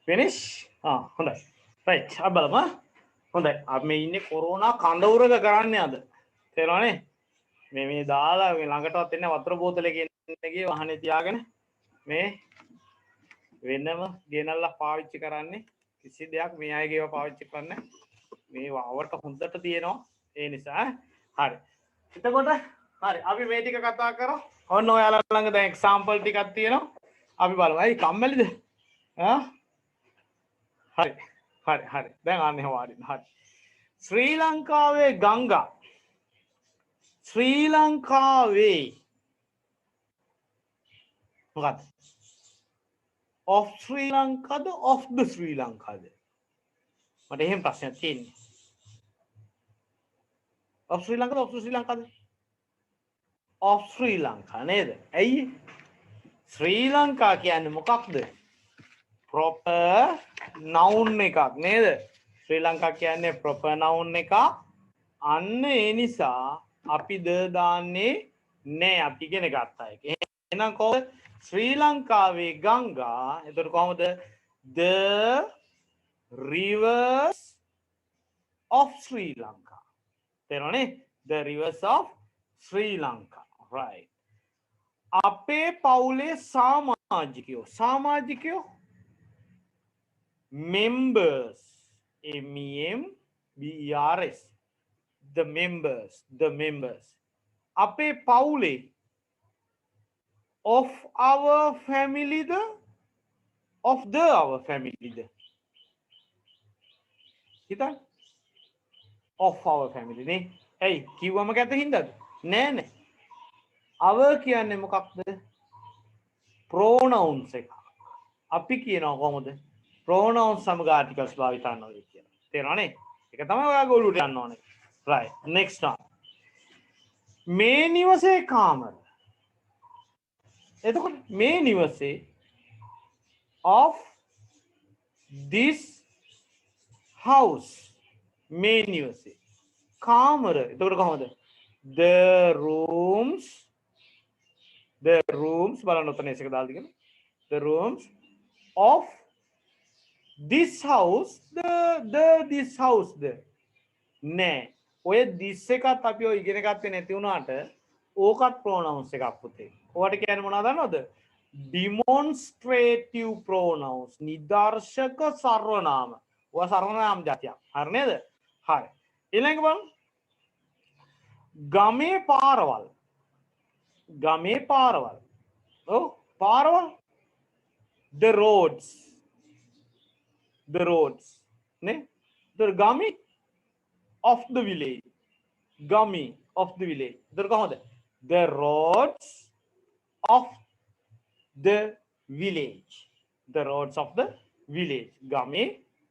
finish හොඳයි right අපි බලමු හොඳයි අපි මේ ඉන්නේ කොරෝනා කඳවුරක කරන්නේ අද තේරෙනවනේ මේ දාලා මේ ළඟටවත් එන්නේ වතුර බෝතලයක ඉන්නේ වහනේ තියාගෙන මේ වෙනම ගෙනල්ලා පාවිච්චි කරන්නේ කිසි දෙයක් මේ අයගේව පාවිච්චි කරන්නේ මේ වවට හොඳට තියෙනවා ඒ නිසා හරි එතකොට හරි අපි මේ ටික කතා කරමු ඔන්න ඔයාලා ළඟ දැන් එක්සැම්පල් ටිකක් තියෙනවා අපි බලමු අයි කම්මැලිද හරි හරි හරි දැන් ආන්නේ වාඩින්න හරි ශ්‍රී ලංකාවේ ගංගා ශ්‍රී ලංකාවේ මොකක්ද of Sri Lanka the of the Sri Lanka ද මට එහෙම ප්‍රශ්නයක් තියෙන්නේ of Sri Lanka the of the Sri Lanka the of Sri Lanka නේද ඇයි ශ්‍රී ලංකා කියන්නේ මොකක්ද proper noun එකක් නේද ශ්‍රී ලංකා කියන්නේ proper noun එකක් අන්න ඒ නිසා අපි ද දාන්නේ නෑ අපි ඉගෙන ගත්තා එක එහෙනම් කොහොමද ශ්‍රී ලංකාවේ ගංගා එතකොට කොහොමද the rivers of Sri Lanka තේරෙනවනේ the rivers of Sri Lanka right අපේ පවුලේ සමාජිකයෝ members members the members අපේ පවුලේ of our family the of the our family the හිතන්න of our family නේ ඇයි කිව්වම ගැත හින්දාද නෑ නෑ our කියන්නේ මොකක්ද pronouns එක අපි කියනවා කොහොමද pronouns සමග articles භාවිත කරනවා කියලා තේරෙනවනේ ඒක තමයි ඔයාගේ ඔළුවට යන්න ඕනේ right next one මේ නිවසේ කාමර එතකොට මේ නිවසේ of this house මේ නිවසේ කාමර එතකොට කොහොමද the rooms බලන්න ඔතන එක දාලා තියෙනවා the rooms of this house this house නෑ ඔය this එකත් අපි ඔය ඉගෙන ගත්තේ නැති වුණාට ඕකත් pronouns එකක් පුතේ. ඔයාලට කියන්නේ මොනවද දන්නවද? demonstrative pronouns නිදර්ශක සර්වනාම ඔය සර්වනාම જાතියක් හරි නේද හරි ඊළඟ බලමු ගමේ පාරවල් ඔව් පාරවල් the roads නේ the gami of the village එතකොට කොහොමද the roads of the village ගමේ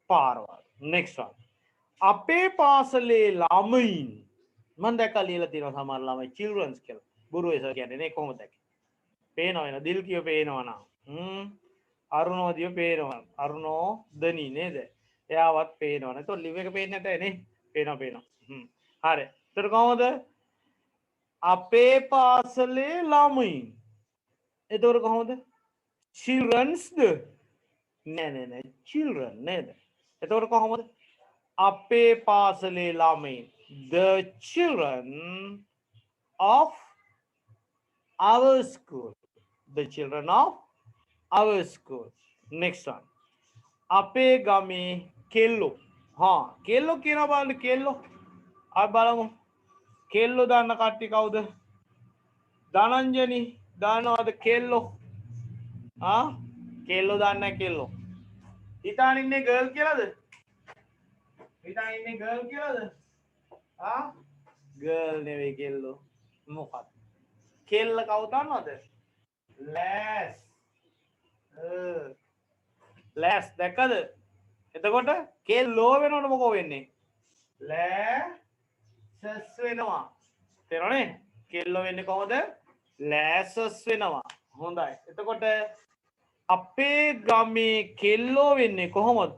පාරවල් next one අපේ පාසලේ ළමයින් මම දැක්කා ලියලා තියෙනවා සමහර ළමයි children's කියලා බුරුවේ සර් කියන්නේ නේ කොහොමද දැක්කේ පේනවා වෙන දිල් කියෝ පේනවා නම් අරුණෝදිය පේනවා අරුණෝදනි නේද එයාවත් පේනවා නේ එතකොට ලිව් එක පේන්නේ නැතේ නේ පේනවා හරි එතකොට කොහොමද අපේ පාසලේ ළමයින් එතකොට කොහොමද children's නෑ children නේද එතකොට කොහොමද අපේ පාසලේ ළමයින් the children of our school next one අපේ ගමේ කෙල්ලෝ කෙල්ලෝ කියනවා බලන්න කෙල්ලෝ අපි බලමු කෙල්ලෝ දන්න කට්ටිය කවුද ධනංජනි දන්නවද කෙල්ලෝ කෙල්ලෝ දන්නේ නැහැ කෙල්ලෝ හිතාන ඉන්නේ ගර්ල් කියලාද ගර්ල් නෙවෙයි කෙල්ලෝ මොකක්ද කෙල්ල කවුද දන්නවද ලෑස් දැක්කද එතකොට කෙල්ලෝ වෙනකොට මොකෝ වෙන්නේ ලෑසස් වෙනවා තේරෙනවනේ කෙල්ලෝ වෙන්නේ කොහොමද ලෑසස් වෙනවා හොඳයි එතකොට අපේ ගමේ කෙල්ලෝ වෙන්නේ කොහොමද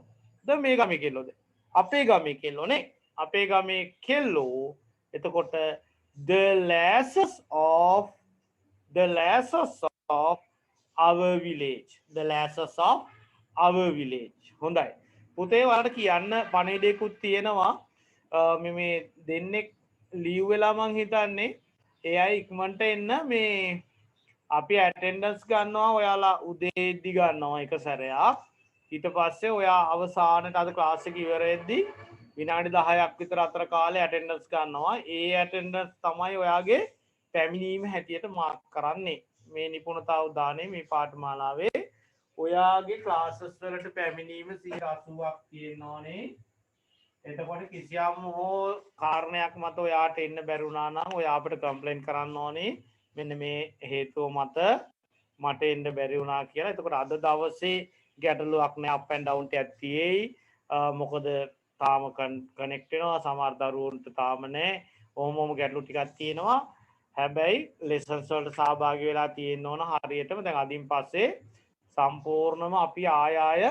මේ ගමේ කෙල්ලෝද අපේ ගමේ කෙල්ලෝනේ අපේ ගමේ කෙල්ලෝ එතකොට the lasses of our village හොඳයි පුතේ ඔයාලට කියන්න පණිවිඩයකුත් තියෙනවා මේ දෙන්නෙක් ලීව් වෙලා මං හිතන්නේ ඒ අය ඉක්මනට එන්න මේ අපි ඇටෙන්ඩන්ස් ගන්නවා ඔයාලා උදේද්දි ගන්නවා එක සැරයක් ඊට පස්සේ ඔයා අවසානට අද ක්ලාස් එක ඉවර වෙද්දි විනාඩි 10ක් විතර අතර කාලේ ඇටෙන්ඩන්ස් ගන්නවා ඒ ඇටෙන්ඩන්ස් තමයි ඔයාගේ පැමිණීම හැටියට මාර්ක් කරන්නේ මේ නිපුණතාව උදානේ මේ පාඨමාලාවේ ඔයාගේ ක්ලාසස් වලට පැමිණීම 80ක් තියෙනෝනේ එතකොට කිසියම් හෝ කාරණයක් මත ඔයාට එන්න බැරි වුණා නම් ඔයා අපිට කම්ප්ලේන්ට් කරන්න ඕනේ මෙන්න මේ හේතුව මත මට එන්න බැරි වුණා කියලා. එතකොට අද දවසේ ගැටලුවක් නෑ අප් ඇන්ඩ් ඩවුන් ටිකක් තියෙයි. මොකද තාම කනෙක්ට් වෙනවා සමහර දරුවන්ට තාම නෑ. ඔහොමම ගැටලු ටිකක් තියෙනවා. හැබැයි ලෙසන්ස් වලට සහභාගී වෙලා තියෙන්න ඕන හරියටම. දැන් අදින් පස්සේ සම්පූර්ණම අපි ආය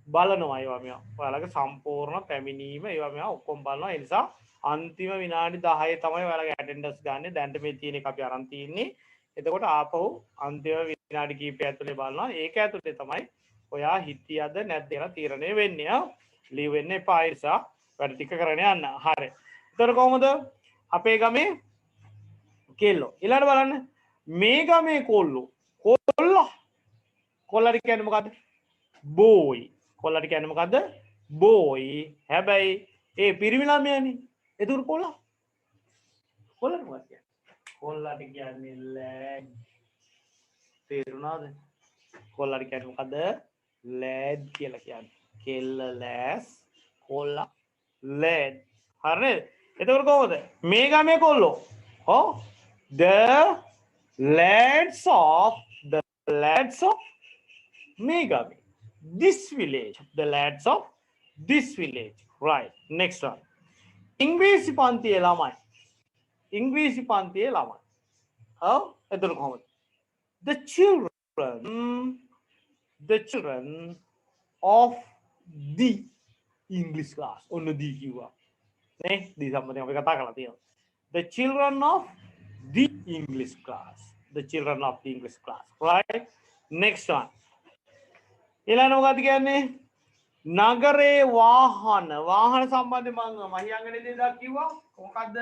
බලනවා ඒවා මේවා. ඔයාලගේ සම්පූර්ණ පැමිණීම ඒවා මේවා ඔක්කොම බලනවා. ඒ නිසා අන්තිම විනාඩි 10 තමයි ඔයාලගේ ඇටෙන්ඩන්ස් ගන්න. දැන් මේ තියෙන එක අපි අරන් තින්නේ. එතකොට ආපහු අන්තිම විනාඩි කිහිපය ඇතුලේ බලනවා. ඒක ඇතුලේ තමයි ඔයා හිතියද නැද්ද කියලා තීරණය වෙන්නේ. ලීව් වෙන්න එපා. ඒ නිසා වැඩ ටික කරගෙන යන්න. හරි. එතකොට කොහොමද අපේ ගමේ කෙල්ලෝ ඊළඟට බලන්න මේ ගමේ කොල්ලෝ කොල්ලට කියන්නේ මොකද්ද බෝයි කොල්ලට කියන්නේ මොකද්ද බෝයි හැබැයි ඒ පිරිමි ළමයානේ එතකොට කොල්ලට මොකක්ද කියන්නේ කොල්ලට කියන්නේ ලෑඩ් තේරුණාද කොල්ලට කියන්නේ මොකද්ද ලෑඩ් කියලා කියන්නේ කෙල්ල ලෑස් කොල්ලා ලෑඩ් හරිද එතකොට කොහොමද මේ ගමේ කොල්ලෝ the lads of Megami this village right next one ඉංග්‍රීසි පන්තියේ ළමයි එතකොට කොහොමද the children of the English class ඔන්න දී කිව්වා නේ දී සම්බන්ධයෙන් අපි කතා කරලා තියෙනවා the children of the English class right next one ඊළඟ මොකක්ද කියන්නේ නගරේ වාහන සම්බන්ධයෙන් මම මහියංගනේදී දා කිව්වා මොකද්ද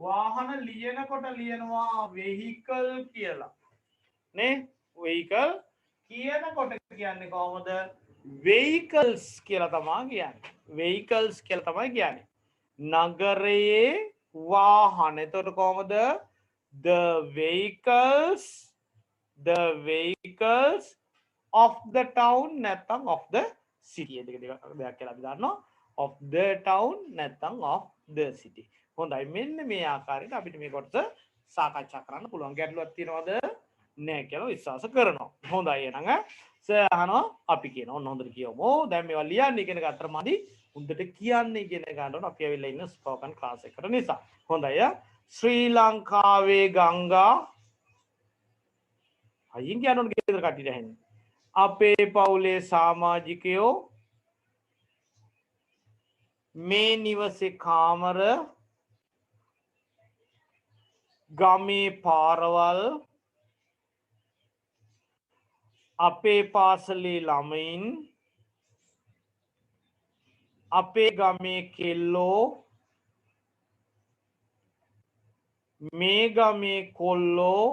වාහන ලියනකොට ලියනවා vehicle කියලා නේ vehicle කියනකොට කියන්නේ කොහොමද vehicles කියලා තමයි කියන්නේ vehicles කියලා තමයි කියන්නේ නගරයේ වාහන එතකොට කොහොමද the vehicles of the town නැත්නම් of the city දෙක දෙයක් කියලා අපි දන්නවා of the town නැත්නම් of the city හොඳයි මෙන්න මේ ආකාරයට අපිට මේ කොටස සාකච්ඡා කරන්න පුළුවන් ගැටලුවක් තියෙනවද නෑ කියලා විශ්වාස කරනවා හොඳයි එහෙනම් සර් අහනවා අපි කියනවා ඔන්න හොඳට කියමු දැන් මේවා ලියන්න ඉගෙන ගත්තට මදි හොඳට කියන්න ඉගෙන ගන්න ඕන අපි ඇවිල්ලා ඉන්න ස්පෝකන් ක්ලාස් එකට නිසා හොඳයි ශ්‍රී ලංකාවේ ගංගා අයින් කියන්න ඕන ගෙදර කට්ටියට ඇහෙන්නේ අපේ පවුලේ සමාජිකයෝ මේ නිවසේ කාමර ගමේ පාරවල් අපේ පාසලේ ළමයින් අපේ ගමේ කෙල්ලෝ මේ ගමේ කොල්ලෝ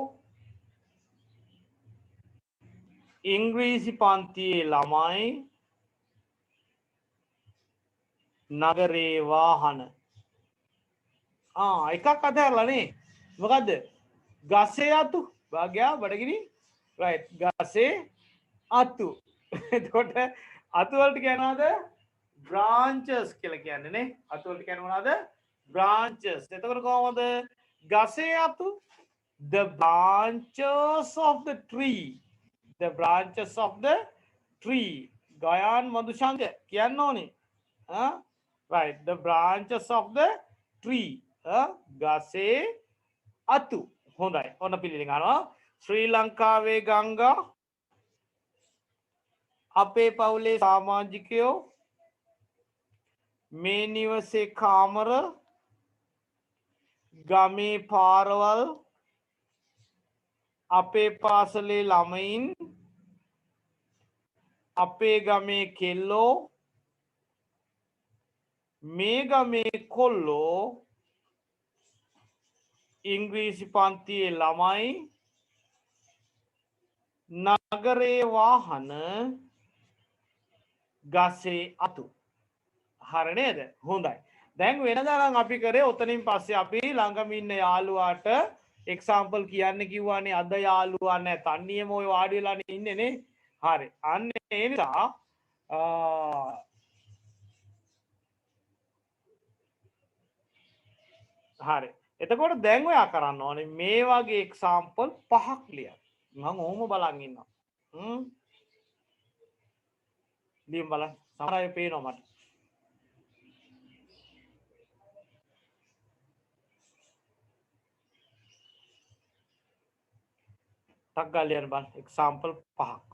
ඉංග්‍රීසි පන්තියේ ළමයි නගරේ වාහන එකක් අතහැරලානේ මොකද්ද ගසේ අතු භාග්‍යා බඩගිනි රයිට් ගසේ අතු එතකොට අතු වලට කියනවාද branches කියලා කියන්නේ නේ අතු වලට කියනවා මොනවාද branches එතකොට කොහොමද ගසේ අතු the branches of the tree Gayan Madushanka කියන්න ඕනේ right the branches of the tree ගසේ අතු හොඳයි ඔන්න පිළිලි ගන්නවා ශ්‍රී ලංකාවේ ගංගා අපේ පවුලේ සමාජිකයෝ මේ නිවසේ කාමර ගමේ පාරවල් අපේ පාසලේ ළමයින් අපේ ගමේ කෙල්ලෝ මේ ගමේ කොල්ලෝ ඉංග්‍රීසි පන්තියේ ළමයි නගරේ වාහන ගසේ අතු හරි නේද හොඳයි දැන් වෙනදා නම් අපි කරේ ඔතනින් පස්සේ අපි ළඟම ඉන්න යාළුවාට එක්සැම්පල් කියන්න කිව්වානේ අද යාළුවා නැහැ තනියම ඔය වාඩි වෙලානේ ඉන්නේ නේ හරි අන්න ඒ නිසා හරි එතකොට දැන් ඔයා කරන්න ඕනේ මේ වගේ එක්සැම්පල් 5ක් ලියන්න මම ඕම බලන් ඉන්නවා ලියමු බලන්න සමහර අය පේනවා මට ටක් ගාලා ලියන්න බලන්න එක්සැම්පල් 5ක්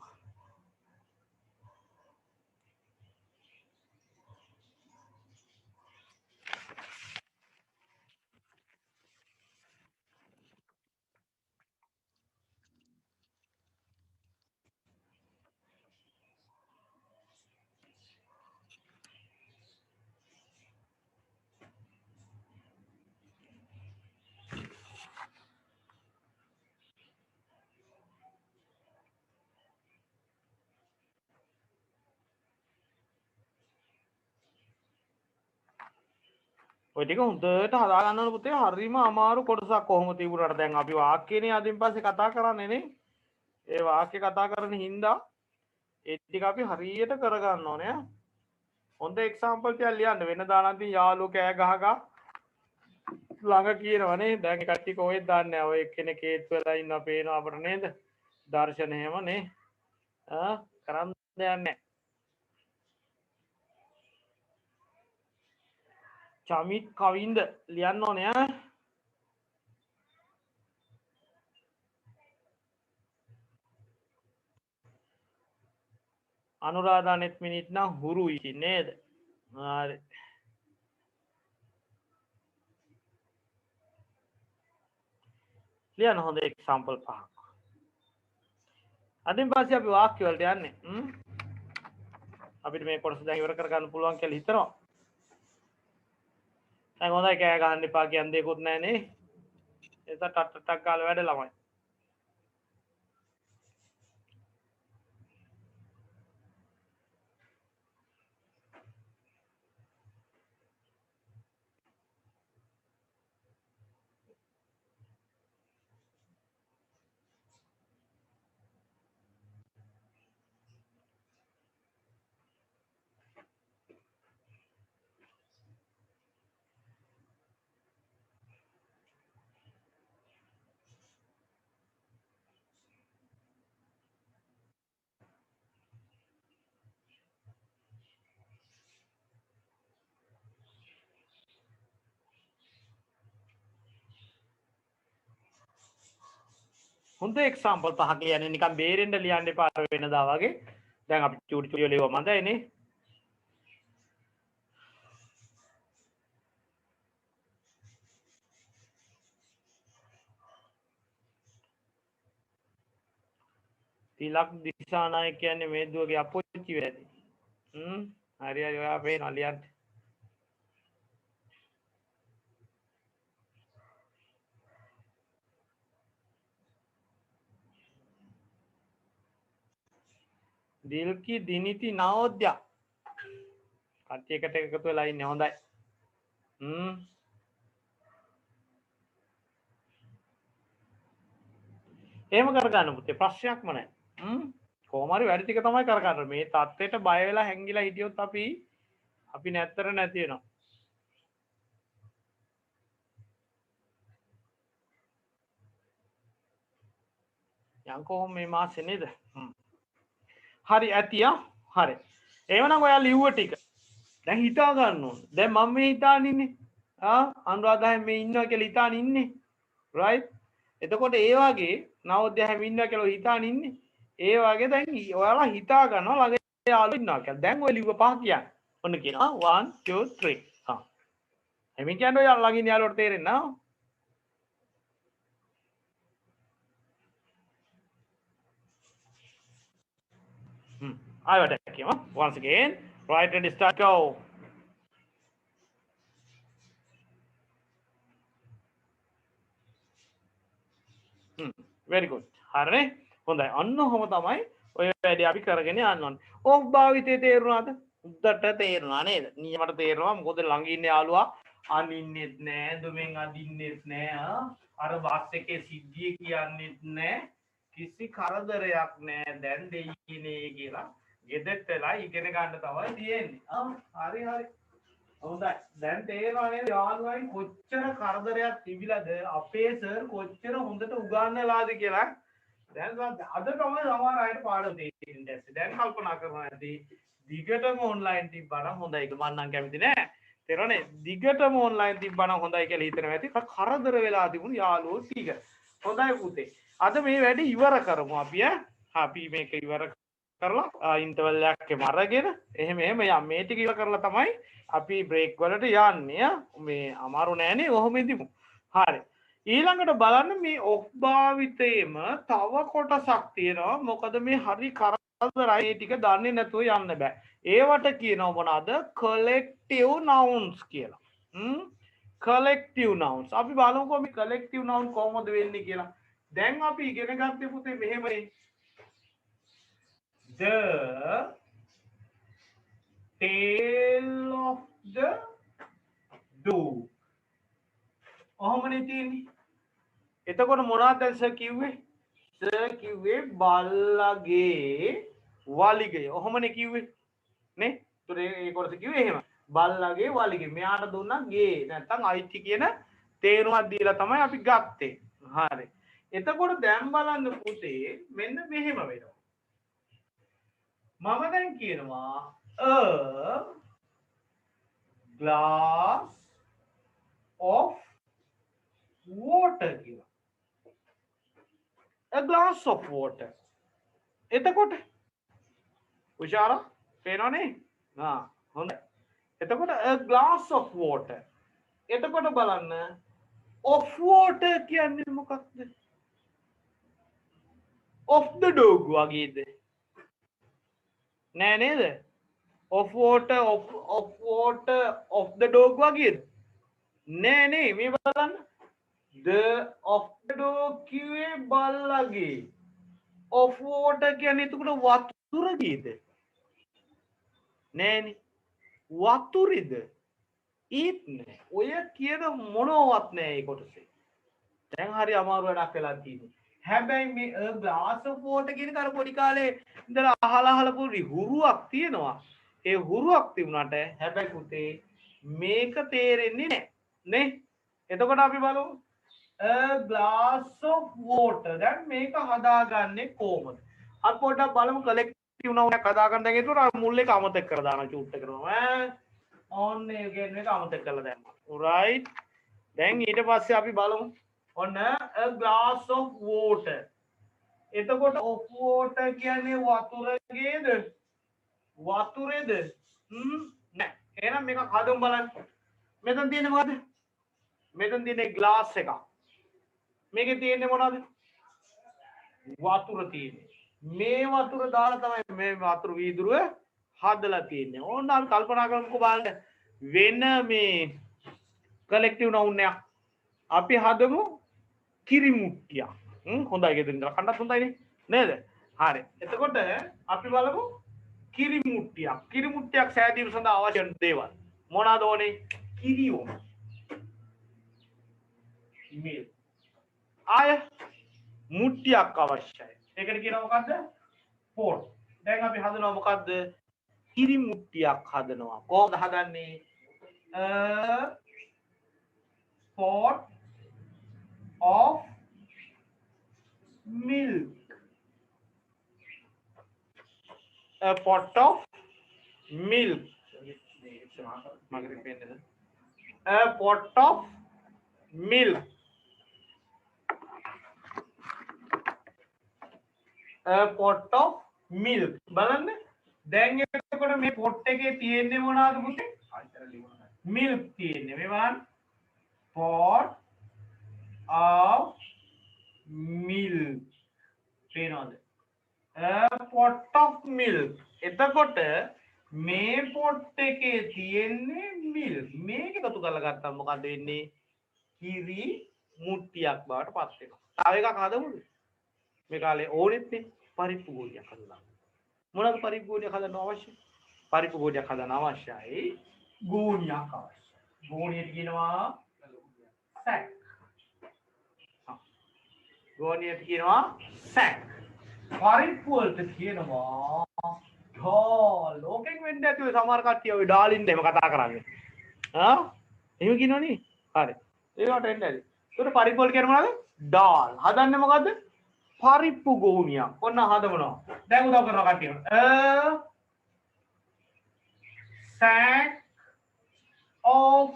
ඔය ටික හොඳට හදා ගන්න ඕන පුතේ හරිම අමාරු කොටසක් කොහොම තිබුණාට දැන් අපි වාක්‍යනේ අදින් පස්සේ කතා කරන්නේ නේ ඒ වාක්‍ය කතා කරන හින්දා ඒ ටික අපි හරියට කරගන්න ඕනේ හොඳ එක්සැම්පල් ටිකක් ලියන්න වෙනදා නම් ඉතින් යාළුවෝ කෑ ගහගා ළඟ කියනවනේ දැන් කට්ටිය කොහෙද දන්නේ නැහැ ඔය එක්කෙනෙක් හේතු වෙලා ඉන්නවා පේනවා අපිට නේද දර්ශන එහෙම නේ කරන්න දෙයක් නැහැ චමිත් කවින්ද ලියන්න ඕනේ අනුරාධා net මිනිත් නම් හුරුයි නේද හරි ලියන්න හොඳ එක්සැම්පල් 5ක් අදින් පස්සේ අපි වාක්‍ය වලට යන්නේ අපිට මේ කොටස දැන් ඉවර කරගන්න පුළුවන් කියලා හිතනවා දැන් හොඳයි කෑ ගහන්න එපා කියන දෙයක්වත් නැහැ නේ ඒක ටක් ටක් ගාලා වැඩ ළමයි හොඳ එක්සාම්පල් පහක් කියන්නේ නිකන් බේරෙන්න ලියන්න එපා වෙනදා වගේ. දැන් අපි චූටි චූටි ලියුවා මන්දයිනේ. තිලක් දිසානායක කියන්නේ මේ දුවගේ අපොච්චි වැඩි. හරි හරි ඔයා පේනවා ලියන්න. දිල්කි දිනිති නවෝද්‍යා. කට්ටිය එකට එකතු වෙලා ඉන්නේ හොඳයි. එහෙම කරගන්න පුතේ ප්‍රශ්නයක්ම නැහැ. කොහොම හරි වැඩි ටික තමයි කරගන්න. මේ தත්ත්වයට බය වෙලා හැංගිලා හිටියොත් අපි නැත්තර නැති වෙනවා. යන්කෝ මේ මාසේ නේද? හරි ඇතියා. හරි. එහෙමනම් ඔයා ලිව්ව ටික දැන් හිතා ගන්න ඕන. දැන් මම මේ හිතාන ඉන්නේ. අනුරාධයෙන් මේ ඉන්නවා කියලා හිතාන ඉන්නේ. right? එතකොට ඒ වගේ නවෝදයම ඉන්නවා කියලා හිතාන ඉන්නේ. ඒ වගේ දැන් ඔයාලා හිතා ගන්නවා ළඟ යාළුවෝ ඉන්නවා කියලා. දැන් ඔය ලිව්ව පහ කියන්නේ. ඔන්න කියනවා 1 2 3. එමින් කියන්නේ ඔයාලා ළඟින් යාළුවට තේරෙන්නේ නැහැ. I will attack him. Once again, right and start go. Very good. හරිනේ. හොඳයි. අන්න ඔහොම තමයි ඔය වැඩේ අපි කරගෙන යන්න ඕනේ. ඕෆ් භාවිතේ තේරුණාද? උද්දට තේරුණා නේද? නියමට තේරෙනවා. මොකද ළඟ ඉන්න යාළුවා අනින්නෙත් නෑ, දුමෙන් අදින්නෙත් නෑ. අර බස් එකේ සිද්ධිය කියන්නෙත් නෑ. කිසි කරදරයක් නෑ. දැන් දෙයිනේ කියලා. ගෙදරට වෙලා ඉගෙන ගන්න තමයි තියෙන්නේ. හරි හරි. හොඳයි. දැන් තේරෙනවා නේද යාළුවයි කොච්චර කරදරයක් තිබිලාද අපේ සර් කොච්චර හොඳට උගන්වලාද කියලා. දැන් අද තමයි සමහර අයට පාඩම් දෙන්නේ. දැන් කල්පනා කරනවා ඇති දිගටම ඔන්ලයින් තිබ්බනම් හොඳයි කියලා. මම නම් කැමති නෑ. තේරෙන්නේ? දිගටම ඔන්ලයින් තිබ්බනම් හොඳයි කියලා හිතනවා ඇති. කරදර වෙලා තිබුණු යාළුවෝ ටික. හොඳයි පුතේ. අද මේ වැඩේ ඉවර කරමු අපි අපි මේක ඉවර කරලා ඉන්ටර්වල් එකක් අරගෙන එහෙම යම් මේ ටික ඉවර කරලා තමයි අපි බ්‍රේක් වලට යන්නේ. මේ අමාරු නෑනේ ඔහොම ඉදිමු. හරි. ඊළඟට බලන්න මේ ඔෆ් භාවිතයේම තව කොටසක් තියෙනවා. මොකද මේ හරි කරදරයි මේ ටික දන්නේ නැතුව යන්න බෑ. ඒවට කියනවා මොනවාද? collective nouns කියලා. collective nouns. අපි බලමුකෝ මේ collective noun කොහොමද වෙන්නේ කියලා. දැන් අපි ඉගෙන ගත්තේ පුතේ මෙහෙමනේ. The tail of the dog. ඔහොමනේ තියෙන්නේ. එතකොට මොනවද දැන් සර් කිව්වේ? සර් කිව්වේ බල්ලගේ වලිගය. ඔහොමනේ කිව්වේ. නේ? ඒතර ඒ කොටස කිව්වේ එහෙම. බල්ලගේ වලිගය. මෙයාට දුන්නා ගේ. නැත්තම් අයිති කියන තේරුමක් දීලා තමයි අපි ගත්තේ. හරි. එතකොට දැන් බලන්න පුතේ මෙන්න මෙහෙම වෙනවා. මම දැන් කියනවා a glass of water කියලා. a glass of water. එතකොට උෂාරා පේනවනේ? හොඳයි. එතකොට a glass of water. එතකොට බලන්න of water කියන්නේ මොකක්ද? of the dog වගේද? නෑ නේද? of water of the dog වගේද? නෑ නේ. මේ බලන්න. the of the dog කිව්වේ බල්ලගේ. of water කියන්නේ එතකොට වතුරගේද? නෑනේ. වතුරේද? ඒත් නෑ. ඔය කියන මොනවත් නෑ ඒ කොටසේ. දැන් හරි අමාරු වැඩක් වෙලා තියෙන්නේ. හැබැයි මේ a glass of water කියන කර පොඩි කාලේ ඉඳලා අහලා පොඩි හුරුවක් තියෙනවා. ඒ හුරුවක් තිබුණාට හැබැයි පුතේ මේක තේරෙන්නේ නැහැ නේ. එතකොට අපි බලමු a glass of water. දැන් මේක හදාගන්නේ කොහොමද? අපි පොඩ්ඩක් බලමු collective noun එකක් හදාගන්න. දැන් ඒතර මුල් එක අමතක කරලා දානවා චූට් එක කරනවා. ඔන්න ඒ කියන්නේ එක අමතක කරලා දැම්මා. right. දැන් ඊට පස්සේ අපි බලමු ඔන්න a glass of water. එතකොට ඔෆ් වෝටර් කියන්නේ වතුරගේද වතුරේද නෑ එහෙනම් මේක හදමු බලන්න මෙතන තියෙන්නේ මොකද්ද මෙතන තියෙන්නේ ග්ලාස් එකක් මේකේ තියෙන්නේ මොනවද වතුර තියෙන්නේ මේ වතුර දාලා තමයි මේ වතුර වීදුරුව හදලා තියෙන්නේ ඕන්න අපි කල්පනා කරමුකෝ බලන්න වෙන මේ කලෙක්ටිව් නවුන් එකක් අපි හදමු කිරි මුට්ටියක් හොඳයි ගෙදරින් ඉඳලා කන්නත් හොඳයිනේ නේද හරි එතකොට අපි බලමු කිරි මුට්ටියක් සෑදීම සඳහා අවශ්‍ය වන දේවල් මොනවාද ඕනේ කිරි ඕනේ මිල් ආය මුට්ටියක් අවශ්‍යයි ඒකට කියනවා මොකද්ද පොට් දැන් අපි හදනවා මොකද්ද කිරි මුට්ටියක් හදනවා කොහොමද හදන්නේ pot of milk a pot of milk a pot of milk a pot of milk බලන්න දැන් එතකොට මේ පොට් එකේ තියෙන්නේ මොනවද පුතේ milk තියෙන්නේ මේ බලන්න pot of milk පේනවද a pot of milk එතකොට මේ පොට් එකේ තියෙන්නේ milk මේක එකතු කරලා ගත්තාම මොකද වෙන්නේ කිරි මුට්ටියක් බවට පත් වෙනවා තව එකක් හදමුද මේ කාලේ ඕනෙත් නේ පරිප්පු ගෝලියක් හදලා මොනවද පරිප්පු ගෝලියක් හදන්න අවශ්‍ය පරිප්පු ගෝලියක් හදන්න අවශ්‍යයි ගෝණියක් අවශ්‍යයි ගෝණියට කියනවා සැක් ගෝණියට කියනවා සැක් පරිප්පු වලට කියනවා ඩාල් ඕකෙන් වෙන්න ඇති ඔය සමහර කට්ටිය ඔය ඩාලින්ද එහෙම කතා කරන්නේ එහෙම කියනවනේ හරි ඒකට එන්න ඇති ඒකට පරිප්පු වල කියන්නේ මොනවද ඩාල් හදන්නේ මොකද්ද පරිප්පු ගෝණියක් ඔන්න හදමනවා දැන් උදව් කරනවා කට්ටිය sack of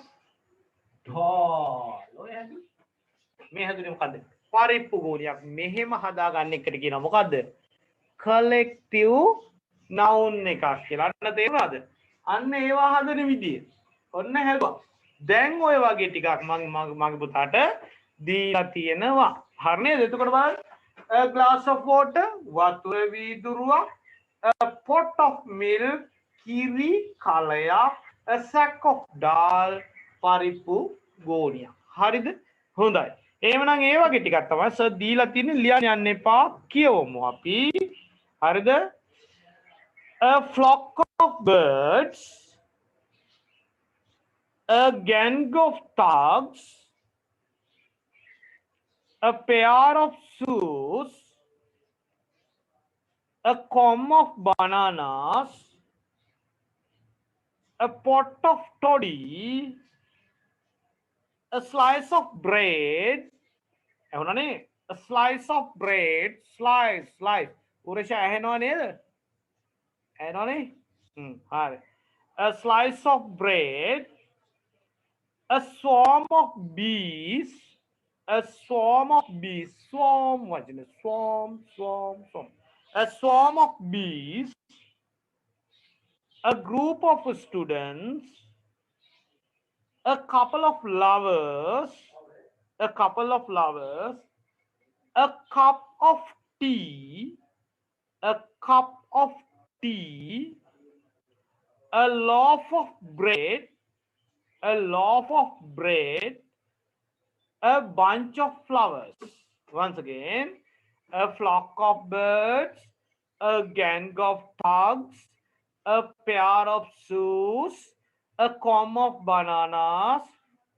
dal ඔය හැදු මේ හැදුනේ මොකද්ද පරිප්පු ගෝණියක් මෙහෙම හදාගන්න එකට කියනවා මොකද්ද collective noun එකක් කියලා අන්න තේරුණාද අන්න ඒවා හදන විදිය ඔන්න හැදුවා දැන් ඔය වගේ ටිකක් මගේ පුතාට දීලා තියෙනවා හරි නේද එතකොට බලන්න a glass of water වතුර වීදුරුවක් a pot of milk kiri kalaya a sack of dal paripu ගෝණියක් හරිද හොඳයි එහෙමනම් ඒ වගේ ටිකක් තමයි සර් දීලා තියෙන්නේ ලියන්න යන්න එපා කියවමු අපි හරිද a flock of birds a gang of dogs a pair of shoes a comb of bananas a pot of toddy a slice of bread එහෙනම් a slice of bread slice Uresha ඇහෙනව නේද ඇහෙනවනේ හරි a slice of bread a swarm of bees a swarm of bees swarm වචන swarm a swarm of bees a group of students a couple of lovers a cup of tea a loaf of bread a bunch of flowers once again a flock of birds a gang of dogs a pair of shoes a comb of bananas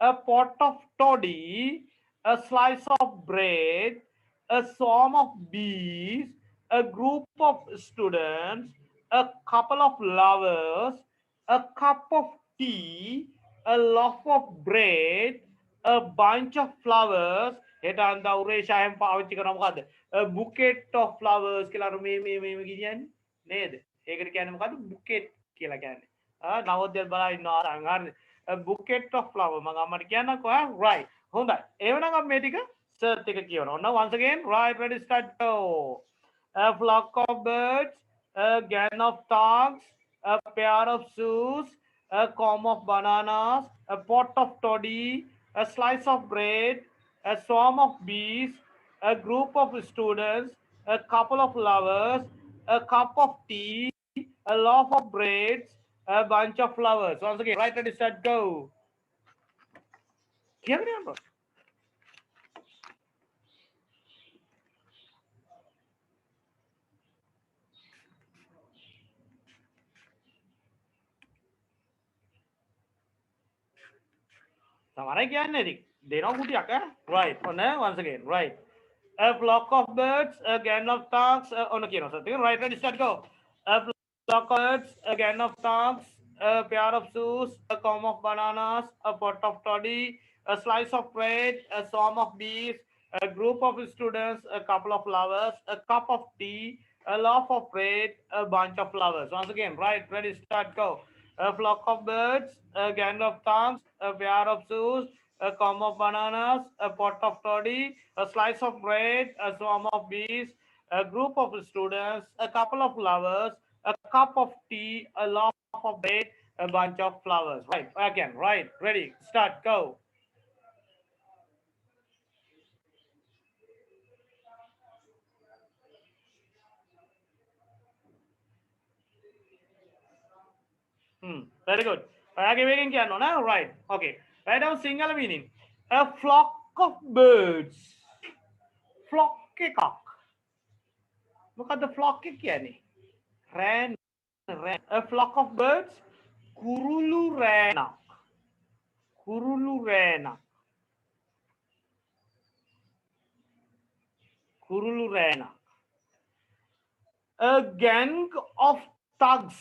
a pot of toddy a slice of bread a swarm of bees a group of students a couple of lovers a cup of tea a loaf of bread a bunch of flowers හෙට අන්දා උරේෂායෙන් පාවිච්චි කරනවා මොකද්ද a bouquet of flowers කියලා අර මේ කියන්නේ නේද ඒකට කියන්නේ මොකද්ද bouquet කියලා කියන්නේ නවෝදය බලා ඉන්නවා හරිද a bouquet of flower මම අම්මට කියන්නකෝ right හොඳයි එහෙනම් අපි මේ ටික Search එක කියවනවා. Now once again, right, ready, start, go. A flock of birds, a gang of dogs, a pair of shoes, a comb of bananas, a pot of toddy, a slice of bread, a swarm of bees, a group of students, a couple of lovers, a cup of tea, a loaf of bread, a bunch of flowers. Once again, right, ready, start, go. කියන්න. Samara kya nahi? They know who to right. Once again, right. A flock of birds, a gang of dogs. Oh no, something. Right, ready, start, go. A flock of birds, a gang of dogs, a pair of shoes, a comb of bananas, a pot of toddy, a slice of bread, a swarm of bees, a group of students, a couple of flowers, a cup of tea, a loaf of bread, a bunch of flowers. Once again, right, ready, start, go. A flock of birds, a gang of tongues, a pair of shoes, a comb of bananas, a pot of toddy, a slice of bread, a swarm of bees, a group of students, a couple of flowers, a cup of tea, a loaf of bread, a bunch of flowers. Right, again, right, ready, start, go. Very good. Again, no? Right, okay. Write down single meaning. A flock of birds. Flock එකක්. මොකද්ද flock එක කියන්නේ? Ran. A flock of birds. කුරුළු රෑනක්. කුරුළු රෑනක්. කුරුළු රෑනක්. A gang of thugs.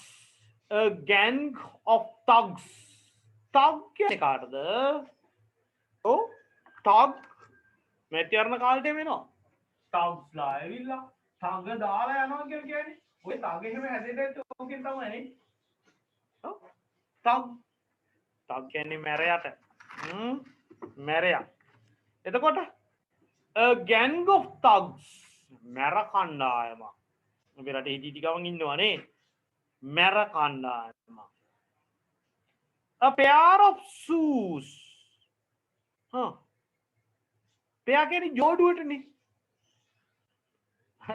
A gang of thugs. Thug කියන්නේ කාටද? ඔව් thug මෙතන කාලේ වෙනවා. thugs ලා ඇවිල්ලා thug දාලා යනවා කියන්නේ. ඔය thug එහෙම හැදෙන්නේ ඕකෙන් තමයි නේ. ඔව් thug thug කියන්නේ මැරයට. මැරයා. එතකොට a gang of thugs මැර කණ්ඩායමක්. අපි රටේ හිටි ගමන් ඉන්නවනේ. මැර කණ්ඩායමක්. A pair of shoes. pair කියන්නේ ජෝඩුවටනේ.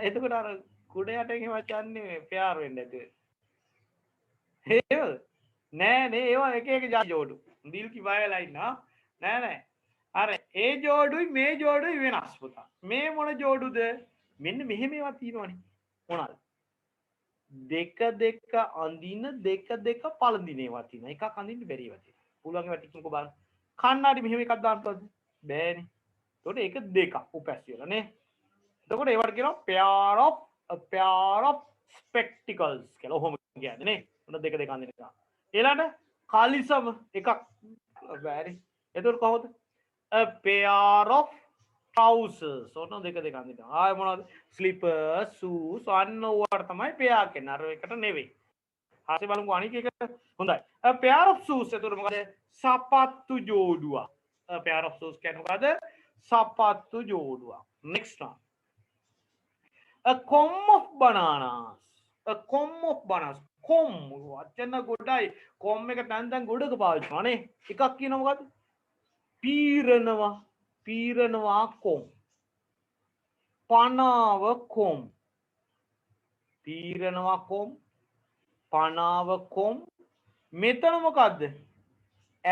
එතකොට අර කුඩ යට එහෙම වචන්නේ pair වෙන්නේ නැද්ද? ඒවද? නෑ නේ ඒවා එක එක ජෝඩු. දිල් කි බයලා ඉන්නා. නෑ නෑ. අර ඒ ජෝඩුයි මේ ජෝඩුයි වෙනස් පුතා. මේ මොන ජෝඩුද? මෙන්න මෙහෙම ඒවා තියෙනවනේ. මොනවාද? දෙක දෙක අඳින දෙක දෙක පළඳින ඒවා තියෙනවා. එකක් අඳින්න බැරි ඒවා තියෙනවා. පුළුවන් ඒවා ටිකක් බලන්න. කන්නාඩි මෙහෙම එකක් දාන්න පුළුවන්ද? බෑනේ. එතකොට ඒක දෙකක් උපැස් වෙලා නේ. එතකොට ඒවට කියනවා pair of spectacles කියලා. ඔහොම කියන්නේ නේ. උන දෙක දෙක අඳින එක. ඊළඟට කාලිසම එකක් බෑනේ. එතකොට කොහොමද? A pair of trousers. ඔන්න දෙක දෙක අඳින්න. ආය මොනවද? slippers, shoes. අන්න ඕවට තමයි pair කියන්නේ. අර එකට නෙවෙයි. හරි බලමු අනික එක. හොඳයි. A pair of shoes. එතකොට මොකද? සපත්තු ජෝඩුවක්. A pair of shoes කියන්නේ මොකද? සපත්තු ජෝඩුවක්. Next one. A comb of bananas. A comb of bananas. කොම් වචන ගොඩයි. කොම් එක තැන් තැන් ගොඩක පාවිච්චි කරනවා නේ. එකක් කියනවා මොකද්ද? පීරනවා. පීරනවා කොම්. පනාව කොම්. පීරනවා කොම්. පනාව කොම්. මෙතන මොකද්ද?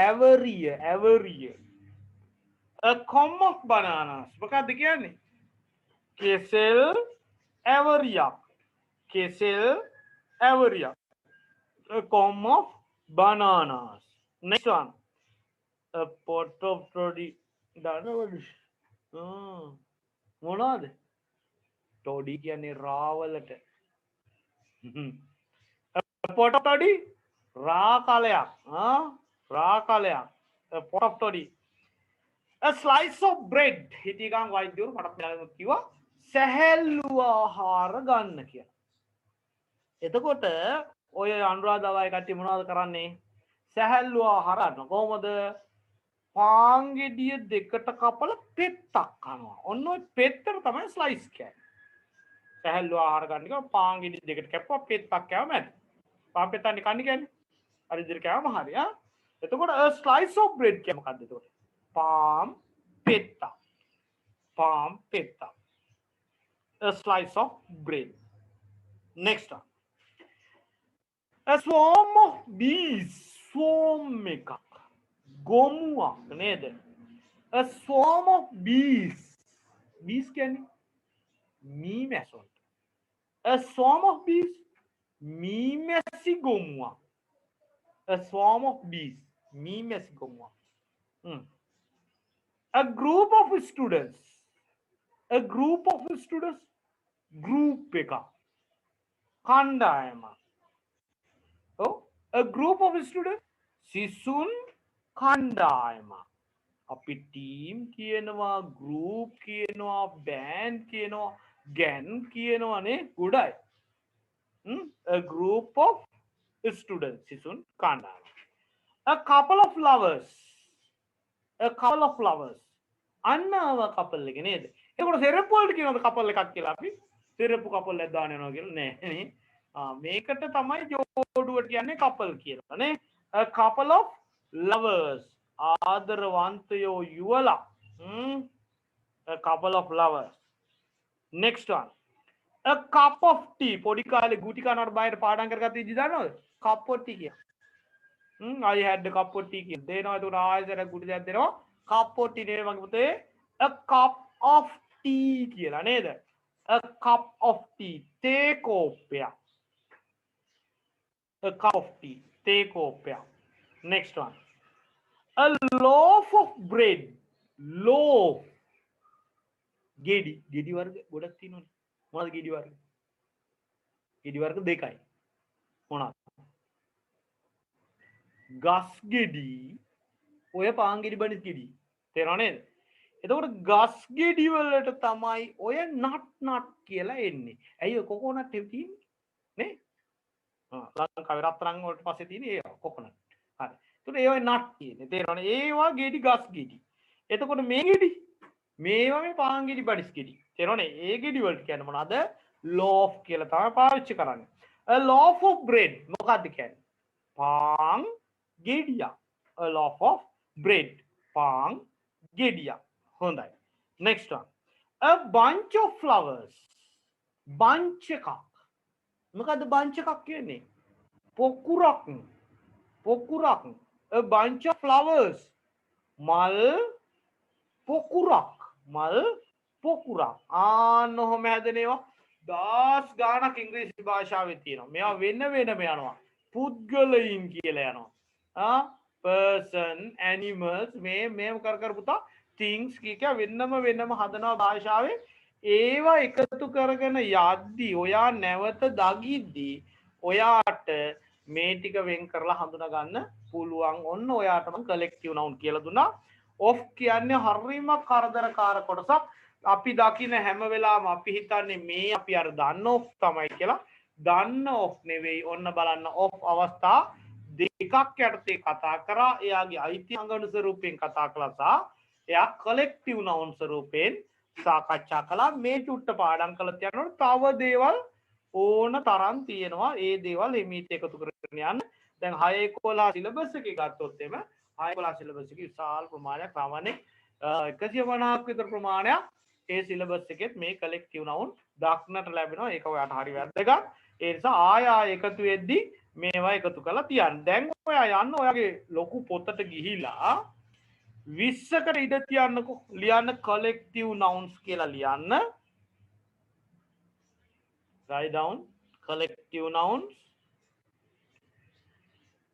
ඇවරිය. ඇවරිය. A comb of bananas. මොකද්ද කියන්නේ? කෙසෙල් ඇවරියක්. කෙසෙල් ඇවරියක්. A comb of bananas. Next one. A pot of toddy. මොනවද? toddy කියන්නේ රාවලට. A pot of toddy රා කලයක්. රා කලයක්. A pot of toddy. A slice of bread. හිටිය ගමන් වෛද්‍යවරු මට කිව්වා සැහැල්ලු ආහාර ගන්න කියලා. එතකොට ඔය අනුරාධපුරයේ කට්ටිය මොනවද කරන්නේ? සැහැල්ලු ආහාර ගන්න. කොහොමද? පාන් ගෙඩිය දෙකට කපලා පෙත්තක් කනවා. ඔන්න ඔය පෙත්තට තමයි ස්ලයිස් කියන්නේ. සැහැල්ලු ආහාර ගන්න එක පාන් ගෙඩිය දෙකට කැපුවා පෙත්තක් කෑවම ඇති. පාන් පෙත්තන්නේ කන්නේ කියන්නේ. හරි විදිහට කෑවම හරි ආ. එතකොට a slice of bread කියන්නේ මොකක්ද එතකොට? පාන් පෙත්ත. පාන් පෙත්ත. A slice of bread. Next one. A swarm of bees. Swarm එකක්. ගොමුවක් නේද? A swarm of bees. bees කියන්නේ මී මැස්සොන්ට. A swarm of bees. මී මැසි ගොමුවක්. A swarm of bees. මී මැසි ගොමුවක්. A group of students. A group of students. group එකක්. කණ්ඩායමක්. ඔව්. A group of students. සිසුන් කණ්ඩායමක්. අපි ටීම් කියනවා, group කියනවා, band කියනවා, gang කියනවානේ ගොඩයි. A group of students. සිසුන් කණ්ඩායමක්. A couple of lovers. A couple of lovers. අන්නව couple එක නේද? ඒකට සෙරප්පු වලට කියනවාද couple එකක් කියලා අපි? සෙරප්පු couple එකක් දාන්න යනවා කියලා නෑ නේ. මේකට තමයි ජෝඩුවට කියන්නේ couple කියලා නේ. A couple of lovers. ආදරවන්තයෝ යුවලා. A couple of lovers. Next one. A cup of tea. පොඩි කාලේ ගුටි කනවට බයර පාඩම් කරගත්ත ඉදි දන්නවද? cup of tea කියලා. I had the cup of tea කියලා. දෙනවා ඒකට ආයෙත් ගුටි දෙයක් දෙනවා. cup of tea නේ මගේ පුතේ. A cup of tea කියලා නේද? A cup of tea. තේ කෝප්පයක්. A cup of tea. තේ කෝප්පයක්. Next one. A loaf of bread. Loaf. ගෙඩි. ගෙඩි වර්ග ගොඩක් තියෙනවනේ. මොනවද ගෙඩි වර්ග? ගෙඩි වර්ග දෙකයි. මොනවද? ගස් ගෙඩි. ඔය පාන් ගෙඩි බනිස් ගෙඩි. තේරෙනව නේද? එතකොට ගස් ගෙඩි වලට තමයි ඔය නට් කියලා එන්නේ. ඇයි ඔය කොකෝනට් එක තියෙන්නේ? නේ? ලංකාවේ රත්තරන් වලට පස්සේ තියෙන්නේ ඒවා කොකෝනට්. හරි. ඒතකොට ඒ ඔය නට් කියන්නේ. තේරෙනවනේ? ඒවා ගෙඩි ගස් ගෙඩි. එතකොට මේ ගෙඩි මේවා මේ පාන් ගෙඩි බඩිස් ගෙඩි. තේරෙනවනේ? ඒ ගෙඩි වලට කියන්නේ මොනවද? loaf කියලා තමයි පාවිච්චි කරන්නේ. A loaf of bread මොකක්ද කියන්නේ? පාන් ගෙඩියක්. A loaf of bread. පාන් ගෙඩියක්. හොඳයි. Next one. A bunch of flowers. bunch එකක්. මොකද්ද bunch එකක් කියන්නේ? පොකුරක්. පොකුරක්. A bunch of flowers. මල් පොකුරක්. මල් පොකුරක්. ඔහොම හැදෙනවා. දාස් ගානක් ඉංග්‍රීසි භාෂාවේ තියෙනවා. මේවා වෙන වෙනම යනවා. පුද්ගලයින් කියලා යනවා. person, animals මේව කර පුතා things කිය වෙනම හදනවා භාෂාවේ. ඒවා එකතු කරගෙන යද්දී ඔයා නැවත දගිද්දී ඔයාට මේ ටික වෙන් කරලා හඳුනා ගන්න පුළුවන්. ඔන්න ඔයාට මම collective noun කියලා දුන්නා. of කියන්නේ හරිම කරදරකාර කොටසක්. අපි දකින හැම වෙලාවම අපි හිතන්නේ මේ අපි අර දන්න of තමයි කියලා. දන්න of නෙවෙයි. ඔන්න බලන්න of අවස්ථා දෙකක් යටතේ කතා කරා. එයාගේ අයිති අංගණු ස්වරූපයෙන් කතා කළා සහ එයා collective noun ස්වරූපයෙන් සාකච්ඡා කළා. මේ චුට්ට පාඩම් කළත් යනකොට තව දේවල් ඕන තරම් තියෙනවා. ඒ දේවල් එමීට එකතු කරගෙන යන්න. දැන් 6:11 සිලබස් එකේ ගත්තොත් එම 6:11 සිලබස් එකේ විශාල ප්‍රමාණයක් සාමාන්‍ය 150ක් විතර ප්‍රමාණයක් ඒ සිලබස් එකෙත් මේ collective noun දක්නට ලැබෙනවා. ඒක ඔයාට හරි වැදගත්. ඒ නිසා ආය එකතු වෙද්දී මේවා එකතු කරලා තියන්න. දැන් ඔයා යන්න ඔයාගේ ලොකු පොතට ගිහිලා 20කට ඉඩ තියන්නකෝ. ලියන්න collective nouns කියලා ලියන්න. write down collective nouns.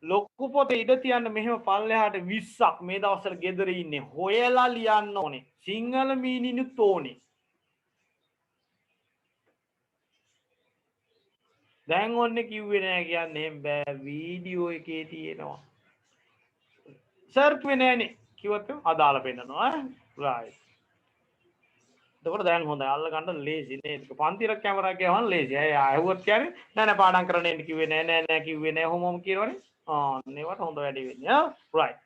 ලොකු පොතේ ඉඩ තියන්න මෙහෙම පල්ලෙහාට 20ක් මේ දවස්වල ගෙදර ඉන්නේ. හොයලා ලියන්න ඕනේ. සිංහල මීනිනුත් ඕනේ. දැන් ඔන්නේ කිව්වේ නෑ කියන්නේ එහෙම බෑ. වීඩියෝ එකේ තියෙනවා. සර් කිව්වේ නෑනේ. කිව්වත් අදාළ පෙන්නනවා. right. එතකොට දැන් හොඳයි. අල්ල ගන්න ලේසි නේද? පන්තිරක් කැමරා ගියවම ලේසි. අය ආවුවත් කියන්නේ නෑ පාඩම් කරන්න එන්න කිව්වේ නෑ කිව්වේ නෑ. ඔහොමම කියනවනේ. නේවට හොඳ වැඩි වෙන්නේ. right.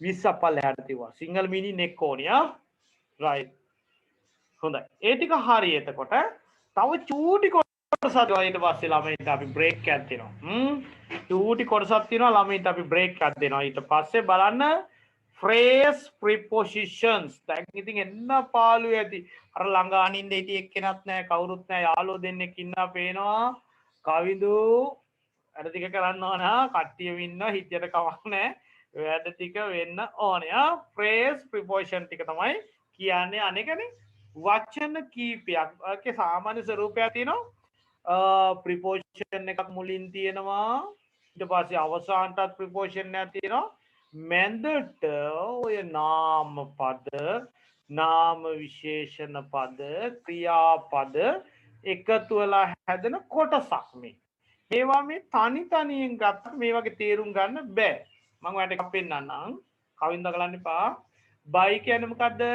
20ක් පල්ලෙහාට තියුවා. සිංගල් meaning එක ඕනේ ආ. right. හොඳයි. ඒ ටික හරි එතකොට තව චූටි කොටසක් ඊට පස්සේ ළමයින්ට අපි බ්‍රේක් එකක් දෙනවා. චූටි කොටසක් තියෙනවා ළමයින්ට අපි බ්‍රේක් එකක් දෙනවා. ඊට පස්සේ බලන්න phrase prepositions. දැන් ඉතින් එන්න පාළුවේ ඇති. අර ළඟ අනින්න හිටිය එක්කෙනත් නැහැ කවුරුත් නැහැ යාළුවෝ දෙන්නෙක් ඉන්නවා පේනවා. කවිදු වැඩ ටික කරන්න ඕන. කට්ටියම ඉන්නවා හිටියට කමක් නැහැ. වැඩ ටික වෙන්න ඕනේ. phrase preposition ටික තමයි කියන්නේ අනේකනේ. වචන කීපයක් ඒකේ සාමාන්‍ය ස්වරූපයක් තියෙනවා ප්‍රිපෝසිෂන් එකක් මුලින් තියෙනවා ඊට පස්සේ අවසානටත් ප්‍රිපෝසිෂන් එකක් තියෙනවා මැදට ඔය නාම පද නාම විශේෂණ පද ක්‍රියාපද එකතු වෙලා හැදෙන කොටසක් මේ ඒවා මේ තනි තනියෙන් ගත්ත මේ වගේ තේරුම් ගන්න බෑ මම ඔයාලට එකක් පෙන්නන්නම් කවින්ද ගලන්න එපා බයි කියන්නේ මොකද්ද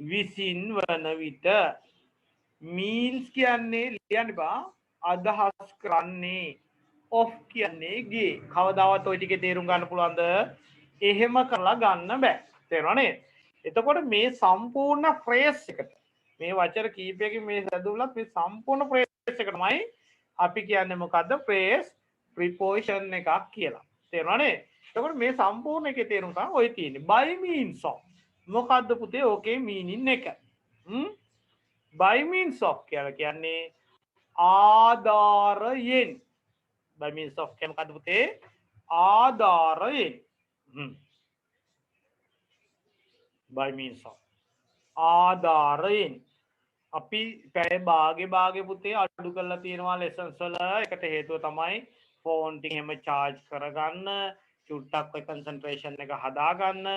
විසින් වන විට means කියන්නේ ලියන්න බා අදහස් කරන්නේ of කියන්නේ ගේ කවදාවත් ওই ටිකේ තේරුම් ගන්න පුළුවන්ද එහෙම කරලා ගන්න බෑ තේරුණා නේද එතකොට මේ සම්පූර්ණ phrase එකට මේ වචන කීපයකින් මේ සැදුවලත් මේ සම්පූර්ණ phrase එක තමයි අපි කියන්නේ මොකද්ද phrase preposition එකක් කියලා තේරුණා නේද එතකොට මේ සම්පූර්ණ එකේ තේරුම තමයි ඔය තියෙන්නේ by means of මොකද්ද පුතේ ඕකේ මීනින් එක by means of කියලා කියන්නේ ආධාරයෙන් by means of කියන්නේ මොකද්ද පුතේ ආධාරයෙන් by means of ආධාරයෙන් අපි පැය භාගේ පුතේ අඩු කරලා තියෙනවා lessons වල එකට හේතුව තමයි ෆෝන් ටික හැම charge කරගන්න චුට්ටක් ඔය concentration එක හදාගන්න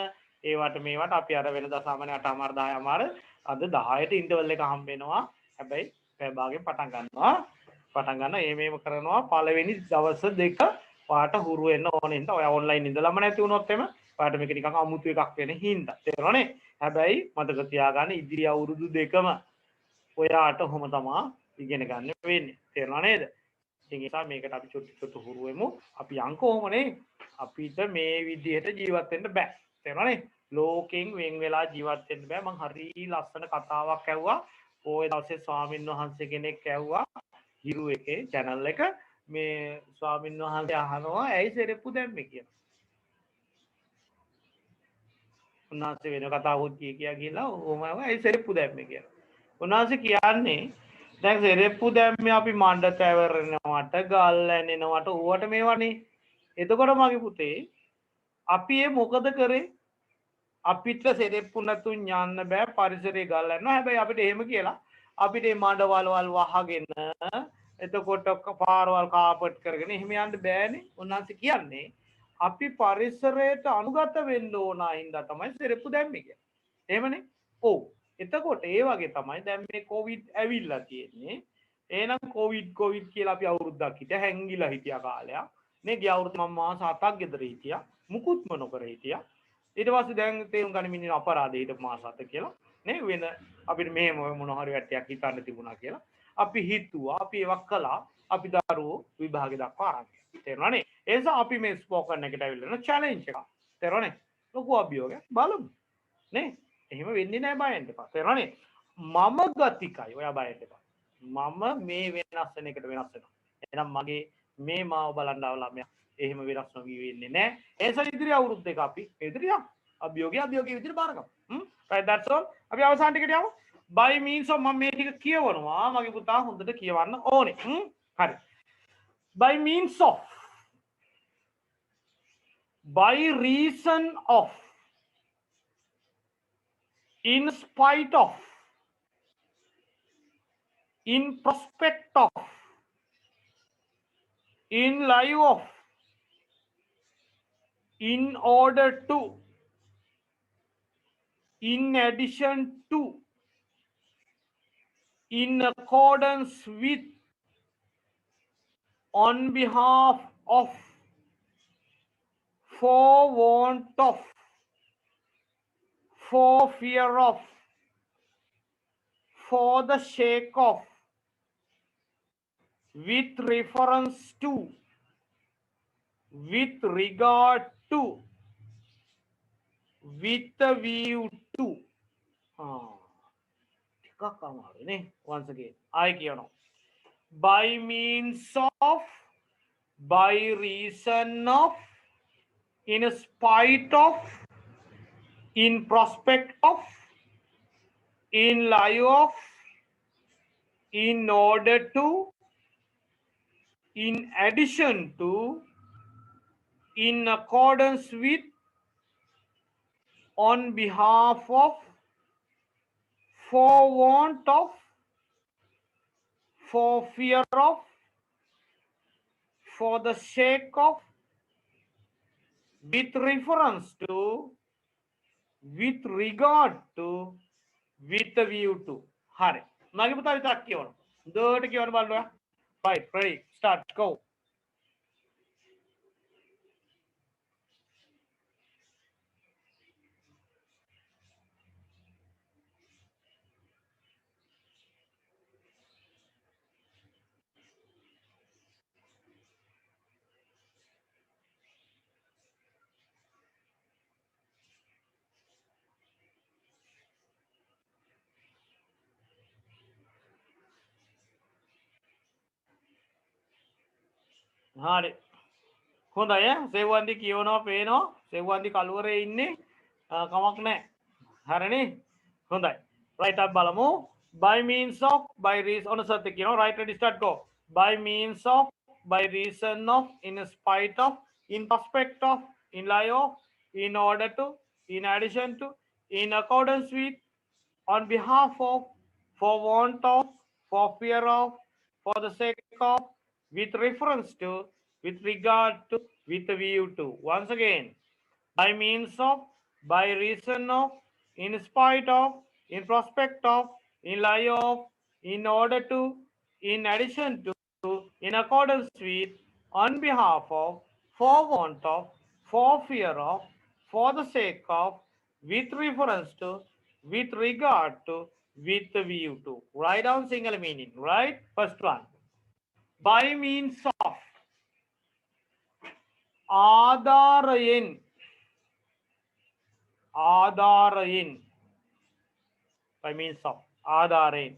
ඒවට මේවට අපි අර වෙනදා සාමාන්‍ය 8:00 අද 10ට ඉන්ටර්වල් එක හම්බ වෙනවා. හැබැයි පැය භාගෙන් පටන් ගන්නවා. පටන් ගන්න මේව කරනවා පළවෙනි දවස් දෙක ඔයාට හුරු වෙන්න ඕනේ හින්දා ඔයා ඔන්ලයින් ඉඳලාම නැති වුණොත් එම ඔයාට මේක නිකන් අමුතු එකක් වෙන හින්දා. තේරුණානේ? හැබැයි මතක තියාගන්න ඉදිරි අවුරුදු දෙකම ඔයාට ඔහොම තමයි ඉගෙන ගන්න වෙන්නේ. තේරුණා නේද? ඉතින් ඒක මේකට අපි චුට්ටු හුරු වෙමු. අපි අංක කොහොමනේ? අපිට මේ විදිහට ජීවත් වෙන්න බෑ. තේරුණානේ? ලෝකෙන් වෙන් වෙලා ජීවත් වෙන්න බෑ. මං හරි ලස්සන කතාවක් ඇහුවා. පොය දවසේ ස්වාමීන් වහන්සේ කෙනෙක් ඇහුවා හිරු එකේ channel එක මේ ස්වාමීන් වහන්සේ අහනවා ඇයි සෙරෙප්පු දැම්මේ කියලා. උන්වහන්සේ වෙන කතාවකුත් කියා කියලා ඕම ඇයි සෙරෙප්පු දැම්මේ කියලා. උන්වහන්සේ කියන්නේ දැන් සෙරෙප්පු දැම්මේ අපි මණ්ඩ තැවරෙනවට ගල් ඇනෙනවට ඌවට මේවනේ. එතකොට මගේ පුතේ අපි ඒ මොකද කරේ? අපිට සෙරෙප්පු නැතුන් යන්න බෑ පරිසරේ ගල් යනවා හැබැයි අපිට එහෙම කියලා අපිට මේ මඩවල් වහගෙන එතකොට පාරවල් කාපට් කරගෙන එහෙම යන්න බෑනේ උන්වහන්සේ කියන්නේ අපි පරිසරයට අනුගත වෙන්න ඕන හින්දා තමයි සෙරෙප්පු දැම්මේ කියලා. එහෙමනේ? ඔව්. එතකොට ඒ වගේ තමයි දැන් මේ කොවිඩ් ඇවිල්ලා තියෙන්නේ. එහෙනම් කොවිඩ් කියලා අපි අවුරුද්දක් හිටියා හැංගිලා හිටියා කාලයක්. මේ ගිය අවුරුද්ද මම මාස 7ක් ගෙදර හිටියා. මුකුත්ම නොකර හිටියා. ඊට පස්සේ දැන් තේරුම් ගන්න මිනිහ අපරාධය ඊට මාස 7 කියලා නේ වෙන අපිට මෙහෙම මොන හරි වැටයක් හිතන්න තිබුණා කියලා අපි හිතුවා අපි ඒවක් කළා අපි දරුවෝ විභාගෙ දක්වා අරන් ගියා තේරුණානේ ඒ නිසා අපි මේ ස්පෝකන් එකට ඇවිල්ලා යන චැලෙන්ජ් එක තේරුණානේ ලොකු අභියෝගයක් බලමු නේ එහෙම වෙන්නේ නැහැ බයෙන් එපා තේරුණානේ මම ගතිකයි ඔයා බයෙන් එපා මම මේ වෙනස් වෙන එකට වෙනස් වෙනවා එහෙනම් මගේ මේ මාව බලන්න ආව ළමයා එහෙම වෙනස් නොවී වෙන්නේ නැහැ. ඒ නිසා ඉදිරි අවුරුද්ද එක අපි ඉදිරිය අභියෝගයේ විදිහට බාර ගමු. right that's all. අපි අවසාන ටිකට යමු. by means of මම මේ ටික කියවනවා. මගේ පුතා හොඳට කියවන්න ඕනේ. හරි. by means of by reason of in spite of in prospect of in lieu of in order to in addition to in accordance with on behalf of for want of for fear of for the sake of with reference to with regard to with a view to. ටිකක් අමාරුයි නේ. Once again I කියනවා by means of, by reason of, in spite of, in prospect of, in lieu of, in order to, in addition to, in accordance with, on behalf of, for want of, for fear of, for the sake of, with reference to, with regard to, with a view to. හරි. මගේ පුතා විතරක් කියවන්න. දෙවට කියවන්න බලන්න. Right, ready, start, go. හරි. හොඳයි ඈ. සෙව්වන්දි කියවනවා පේනවා. සෙව්වන්දි කලුවරේ ඉන්නේ. කමක් නැහැ. හරිනේ. හොඳයි. right up බලමු. By means of, by reason, ඔන්න සත්‍ය කියනවා. right, ready, start, go. By means of, by reason of, in spite of, in prospect of, in lieu of, in order to, in addition to, in accordance with, on behalf of, for want of, for fear of, for the sake of, with reference to, with regard to, with a view to. Once again, by means of, by reason of, in spite of, in prospect of, in lieu of, in order to, in addition to, in accordance with, on behalf of, for want of, for fear of, for the sake of, with reference to, with regard to, with the view to. Write down single meaning, right? First one. By means of. ආධාරයෙන්. ආධාරයෙන්. By means of. ආධාරයෙන්.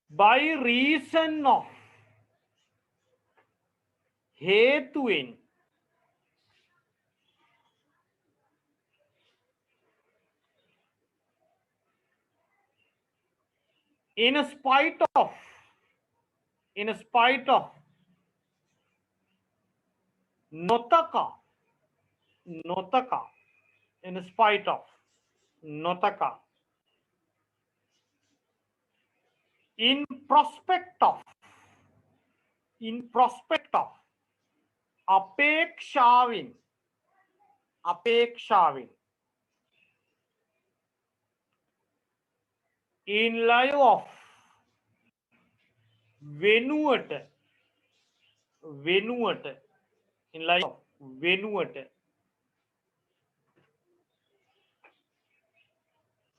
By reason of. හේතුවෙන්. In spite of. In spite of. නොතකා. නොතකා. In spite of. නොතකා. In prospect of. In prospect of. අපේක්ෂාවෙන්. අපේක්ෂාවෙන්. In lieu of. වෙනුවට. වෙනුවට. In lieu of. වෙනුවට.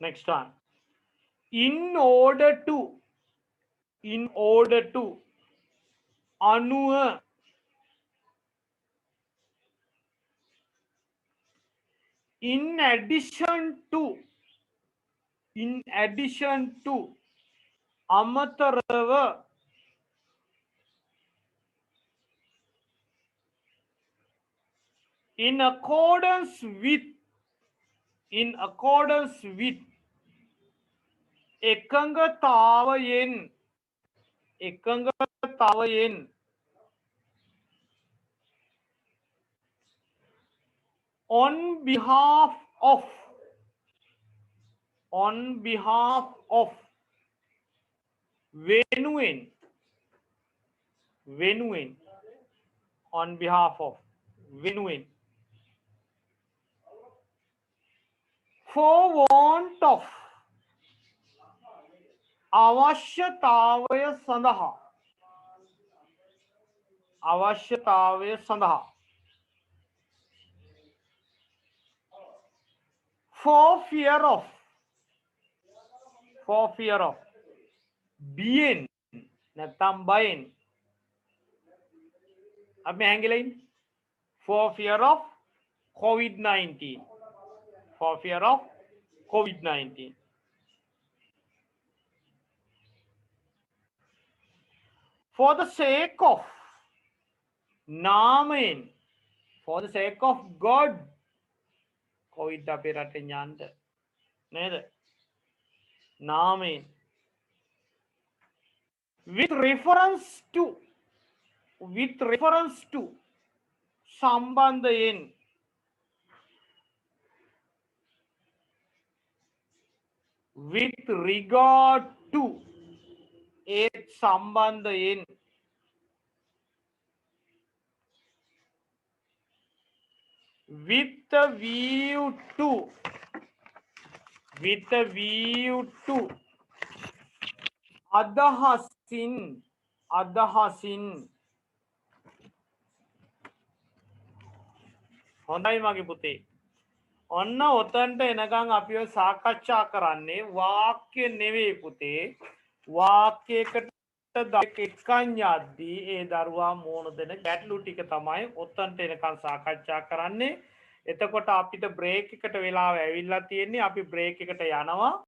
Next one. In order to. In order to. අනුව. In addition to. In addition to. අමතරව. In accordance with. In accordance with. එකඟතාවයෙන්. එකඟතාවයෙන්. On behalf of. On behalf of. වෙනුවෙන්. වෙනුවෙන්. On behalf of. වෙනුවෙන්. For want of. අවශ්‍යතාවය සඳහා. අවශ්‍යතාවය සඳහා. For fear of. For fear of. බියෙන් නැත්නම් බයෙන්. අපි හැංගිලා ඉන්නේ. For fear of. COVID-19. For fear of COVID-19. For the sake of නාමයෙන්, for the sake of God, COVID අපේ රටෙන් යන්න නේද? නාමයෙන්. With reference to සම්බන්ධයෙන්, with regard to ඒත් සම්බන්ධයෙන්, with a view to අදහසින් හොඳයි මගේ පුතේ. ඔන්න ඔතන්ට එනකන් අපි ඔය සාකච්ඡා කරන්නේ වාක්‍ය නෙවෙයි පුතේ. වාක්‍යයකට එක්කන් යද්දී ඒ දරුවා මුණ දෙන ගැටලු ටික තමයි ඔතන්ට එනකන් සාකච්ඡා කරන්නේ. එතකොට අපිට බ්‍රේක් එකට වෙලාව ඇවිල්ලා තියෙන්නේ. අපි බ්‍රේක් එකට යනවා.